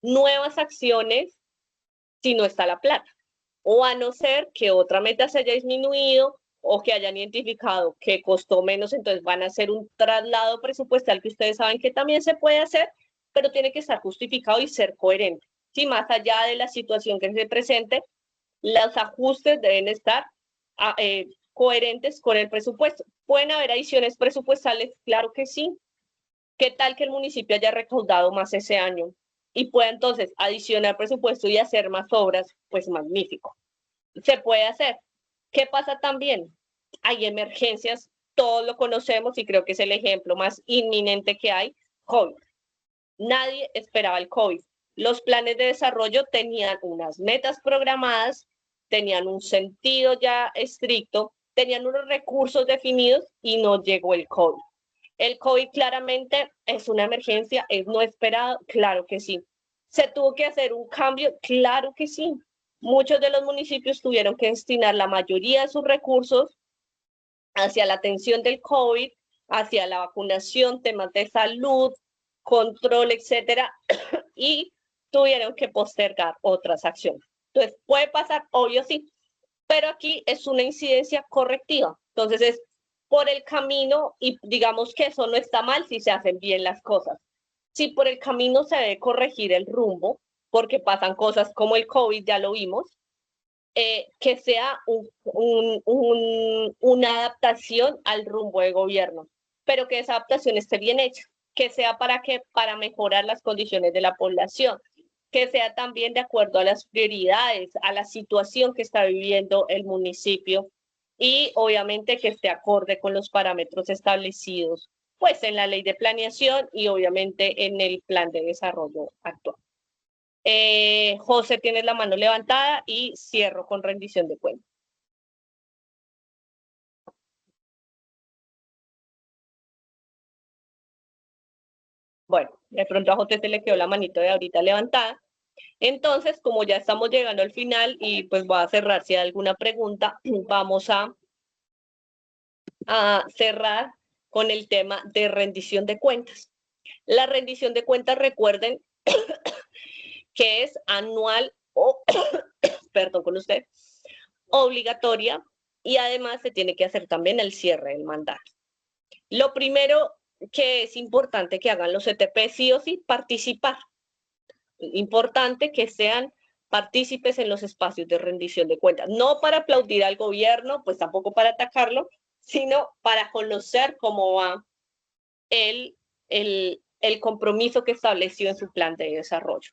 nuevas acciones si no está la plata, o a no ser que otra meta se haya disminuido o que hayan identificado que costó menos, entonces van a hacer un traslado presupuestal que ustedes saben que también se puede hacer, pero tiene que estar justificado y ser coherente. Si más allá de la situación que se presente, los ajustes deben estar coherentes con el presupuesto. ¿Pueden haber adiciones presupuestales? Claro que sí. ¿Qué tal que el municipio haya recaudado más ese año y pueda entonces adicionar presupuesto y hacer más obras? Pues magnífico. Se puede hacer. ¿Qué pasa también? Hay emergencias, todos lo conocemos y creo que es el ejemplo más inminente que hay, COVID. Nadie esperaba el COVID. Los planes de desarrollo tenían unas metas programadas, tenían un sentido ya estricto, tenían unos recursos definidos y no llegó el COVID. El COVID claramente es una emergencia, es no esperado, claro que sí. ¿Se tuvo que hacer un cambio? Claro que sí. Muchos de los municipios tuvieron que destinar la mayoría de sus recursos hacia la atención del COVID, hacia la vacunación, temas de salud, control, etcétera, y tuvieron que postergar otras acciones. Entonces, puede pasar, obvio sí, pero aquí es una incidencia correctiva. Entonces, es por el camino y digamos que eso no está mal si se hacen bien las cosas. Si por el camino se debe corregir el rumbo, porque pasan cosas como el COVID, ya lo vimos, que sea una adaptación al rumbo de gobierno, pero que esa adaptación esté bien hecha, que sea para mejorar las condiciones de la población, que sea también de acuerdo a las prioridades, a la situación que está viviendo el municipio y obviamente que esté acorde con los parámetros establecidos pues en la ley de planeación y obviamente en el plan de desarrollo actual. José, tienes la mano levantada y cierro con rendición de cuentas. Bueno, de pronto a José se le quedó la manito de ahorita levantada. Entonces, como ya estamos llegando al final y pues voy a cerrar si hay alguna pregunta, vamos a cerrar con el tema de rendición de cuentas. La rendición de cuentas, recuerden que es anual o, perdón con usted, obligatoria y además se tiene que hacer también el cierre del mandato. Lo primero que es importante que hagan los ETP sí o sí, participar. Importante que sean partícipes en los espacios de rendición de cuentas. No para aplaudir al gobierno, pues tampoco para atacarlo, sino para conocer cómo va el compromiso que estableció en su plan de desarrollo.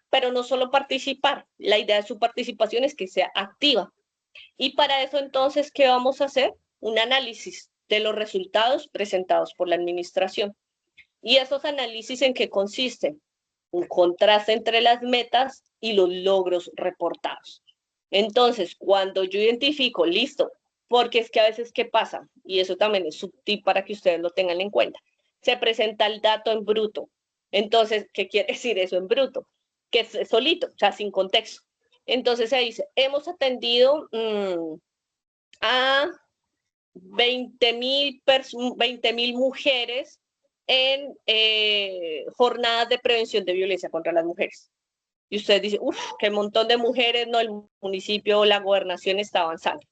Pero no solo participar, la idea de su participación es que sea activa. Y para eso entonces, ¿qué vamos a hacer? Un análisis de los resultados presentados por la administración. ¿Y esos análisis en qué consisten? Un contraste entre las metas y los logros reportados. Entonces, cuando yo identifico, listo, porque es que a veces, ¿qué pasa? Y eso también es un tip para que ustedes lo tengan en cuenta. Se presenta el dato en bruto. Entonces, ¿qué quiere decir eso en bruto? Que es solito, o sea, sin contexto. Entonces se dice, hemos atendido a 20,000 mujeres en jornadas de prevención de violencia contra las mujeres. Y usted dice, uff, qué montón de mujeres, no, el municipio o la gobernación está avanzando.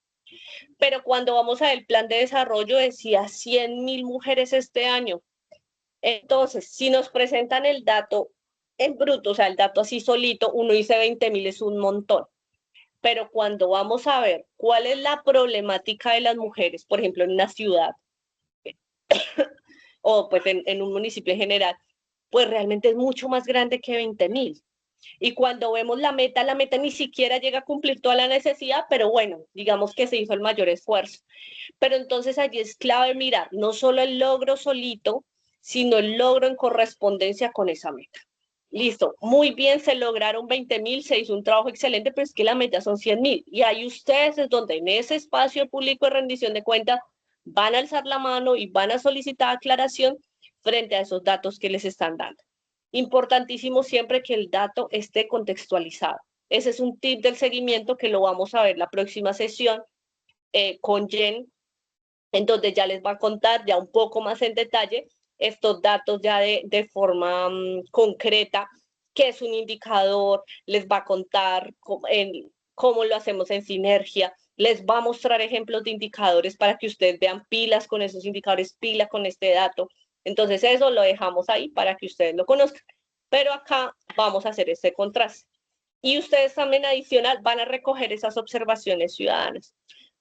Pero cuando vamos al plan de desarrollo decía 100,000 mujeres este año. Entonces, si nos presentan el dato en bruto, o sea, el dato así solito, uno dice 20,000 es un montón. Pero cuando vamos a ver cuál es la problemática de las mujeres, por ejemplo, en una ciudad o pues en un municipio en general, pues realmente es mucho más grande que 20,000. Y cuando vemos la meta ni siquiera llega a cumplir toda la necesidad, pero bueno, digamos que se hizo el mayor esfuerzo. Pero entonces allí es clave mirar no solo el logro solito, sino el logro en correspondencia con esa meta. Listo, muy bien, se lograron 20,000, se hizo un trabajo excelente, pero es que la meta son 100,000. Y ahí ustedes es donde en ese espacio público de rendición de cuentas van a alzar la mano y van a solicitar aclaración frente a esos datos que les están dando. Importantísimo siempre que el dato esté contextualizado. Ese es un tip del seguimiento que lo vamos a ver la próxima sesión con Jen, en donde ya les va a contar ya un poco más en detalle estos datos ya de forma concreta, qué es un indicador, les va a contar cómo lo hacemos en sinergia, les va a mostrar ejemplos de indicadores para que ustedes vean pilas con esos indicadores, pilas con este dato. Entonces eso lo dejamos ahí para que ustedes lo conozcan. Pero acá vamos a hacer este contraste. Y ustedes también adicional van a recoger esas observaciones ciudadanas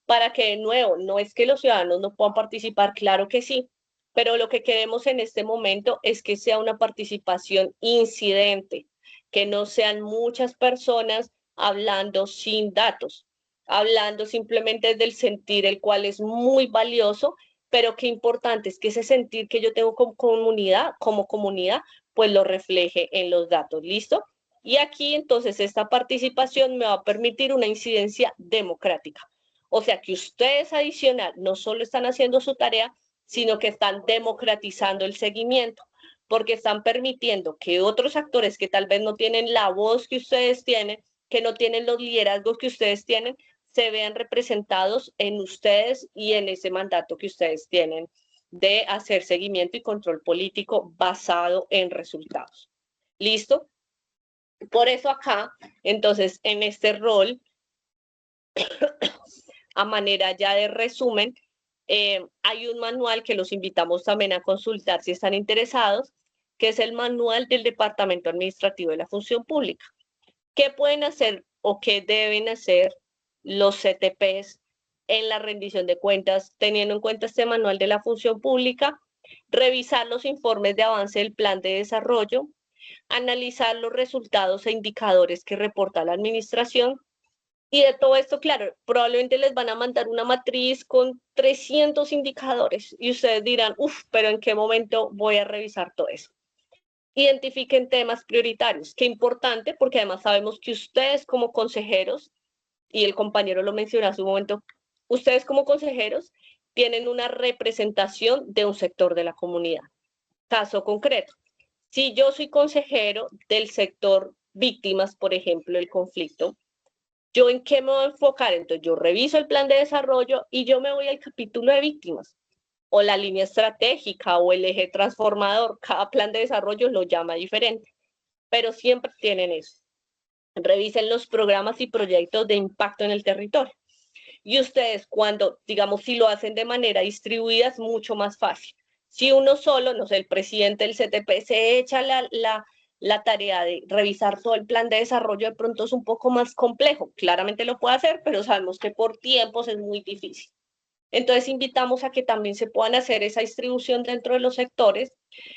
para que de nuevo, no es que los ciudadanos no puedan participar, claro que sí, pero lo que queremos en este momento es que sea una participación incidente, que no sean muchas personas hablando sin datos, hablando simplemente del sentir, el cual es muy valioso, pero qué importante es que ese sentir que yo tengo como comunidad, pues lo refleje en los datos. ¿Listo? Y aquí entonces esta participación me va a permitir una incidencia democrática. O sea que ustedes adicional no solo están haciendo su tarea, sino que están democratizando el seguimiento, porque están permitiendo que otros actores que tal vez no tienen la voz que ustedes tienen, que no tienen los liderazgos que ustedes tienen, se vean representados en ustedes y en ese mandato que ustedes tienen de hacer seguimiento y control político basado en resultados. ¿Listo? Por eso acá, entonces, en este rol, a manera ya de resumen, hay un manual que los invitamos también a consultar si están interesados, que es el manual del Departamento Administrativo de la Función Pública. ¿Qué pueden hacer o qué deben hacer los CTPs en la rendición de cuentas, teniendo en cuenta este manual de la Función Pública? Revisar los informes de avance del plan de desarrollo, analizar los resultados e indicadores que reporta la administración. Y de todo esto, claro, probablemente les van a mandar una matriz con 300 indicadores y ustedes dirán, uff, pero ¿en qué momento voy a revisar todo eso? Identifiquen temas prioritarios. Qué importante, porque además sabemos que ustedes como consejeros, y el compañero lo mencionó hace un momento, ustedes como consejeros tienen una representación de un sector de la comunidad. Caso concreto, si yo soy consejero del sector víctimas, por ejemplo, del conflicto, ¿yo en qué me voy a enfocar? Entonces yo reviso el plan de desarrollo y yo me voy al capítulo de víctimas o la línea estratégica o el eje transformador. Cada plan de desarrollo lo llama diferente, pero siempre tienen eso. Revisen los programas y proyectos de impacto en el territorio. Y ustedes cuando, digamos, si lo hacen de manera distribuida es mucho más fácil. Si uno solo, no sé, el presidente del CTP se echa la tarea de revisar todo el plan de desarrollo, de pronto es un poco más complejo. Claramente lo puede hacer, pero sabemos que por tiempos es muy difícil. Entonces invitamos a que también se puedan hacer esa distribución dentro de los sectores,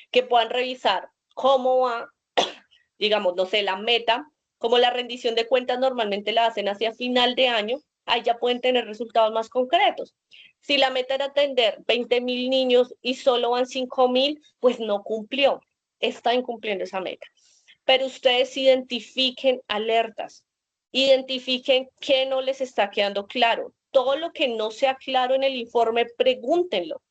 que puedan revisar cómo va, digamos, no sé, la meta, como la rendición de cuentas normalmente la hacen hacia final de año, ahí ya pueden tener resultados más concretos. Si la meta era atender 20.000 niños y solo van 5.000, pues no cumplió, está incumpliendo esa meta. Pero ustedes identifiquen alertas, identifiquen qué no les está quedando claro. Todo lo que no sea claro en el informe, pregúntenlo.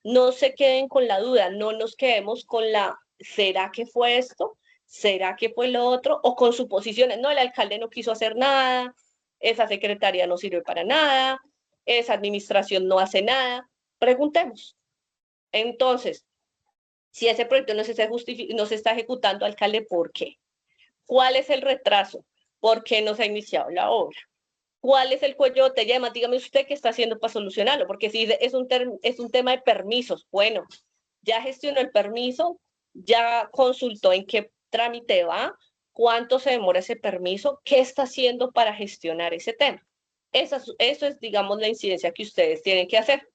No se queden con la duda, no nos quedemos con la, ¿será que fue esto? ¿Será que fue lo otro? O con suposiciones, no, el alcalde no quiso hacer nada, esa secretaría no sirve para nada, esa administración no hace nada. Preguntemos. Entonces, si ese proyecto no se está ejecutando, alcalde, ¿por qué? ¿Cuál es el retraso? ¿Por qué no se ha iniciado la obra? ¿Cuál es el cuello de botella? Además, dígame usted qué está haciendo para solucionarlo, porque si es un tema de permisos, bueno, ya gestionó el permiso, ya consultó en qué trámite va, cuánto se demora ese permiso, qué está haciendo para gestionar ese tema. Eso es, digamos, la incidencia que ustedes tienen que hacer.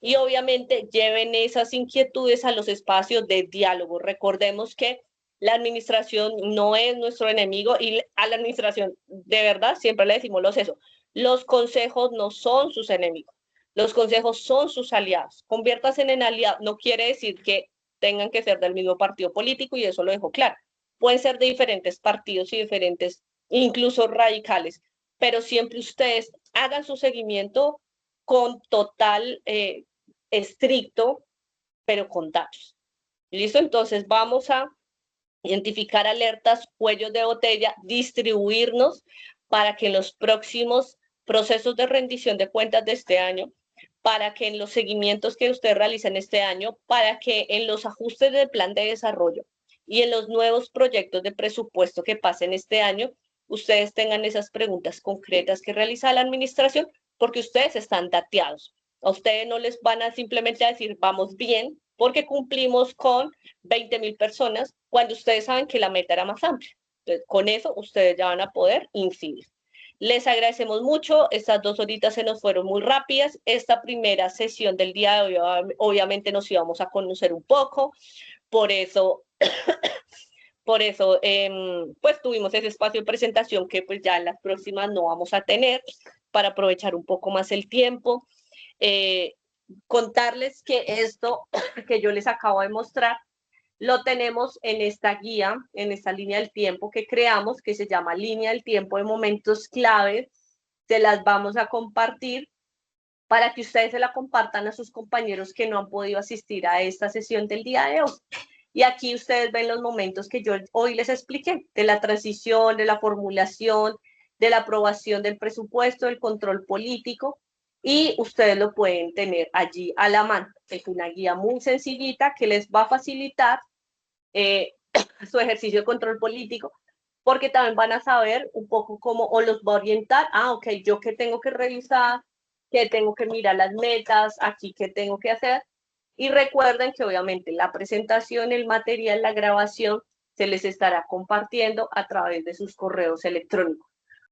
Y obviamente lleven esas inquietudes a los espacios de diálogo. Recordemos que la administración no es nuestro enemigo y a la administración, de verdad, siempre le decimos eso. Los consejos no son sus enemigos. Los consejos son sus aliados. Conviértase en aliado. No quiere decir que tengan que ser del mismo partido político y eso lo dejo claro. Pueden ser de diferentes partidos y diferentes, incluso radicales, pero siempre ustedes hagan su seguimiento con total estricto, pero con datos. ¿Listo? Entonces vamos a identificar alertas, cuellos de botella, distribuirnos para que en los próximos procesos de rendición de cuentas de este año, para que en los seguimientos que ustedes realicen este año, para que en los ajustes del plan de desarrollo y en los nuevos proyectos de presupuesto que pasen este año, ustedes tengan esas preguntas concretas que realiza la administración, porque ustedes están dateados. A ustedes no les van a simplemente a decir, vamos bien, porque cumplimos con 20.000 personas, cuando ustedes saben que la meta era más amplia. Entonces, con eso ustedes ya van a poder incidir. Les agradecemos mucho, estas 2 horitas se nos fueron muy rápidas. Esta primera sesión del día de hoy, obviamente nos íbamos a conocer un poco, por eso pues tuvimos ese espacio de presentación que pues ya en las próximas no vamos a tener, para aprovechar un poco más el tiempo. Contarles que esto que yo les acabo de mostrar lo tenemos en esta guía, en esta línea del tiempo que creamos, que se llama Línea del Tiempo de Momentos Clave. Se las vamos a compartir para que ustedes se la compartan a sus compañeros que no han podido asistir a esta sesión del día de hoy. Y aquí ustedes ven los momentos que yo hoy les expliqué, de la transición, de la formulación, de la aprobación del presupuesto, del control político, y ustedes lo pueden tener allí a la mano. Es una guía muy sencillita que les va a facilitar su ejercicio de control político, porque también van a saber un poco cómo, o los va a orientar, ok, yo qué tengo que revisar, qué tengo que mirar las metas, aquí qué tengo que hacer. Y recuerden que obviamente la presentación, el material, la grabación, se les estará compartiendo a través de sus correos electrónicos.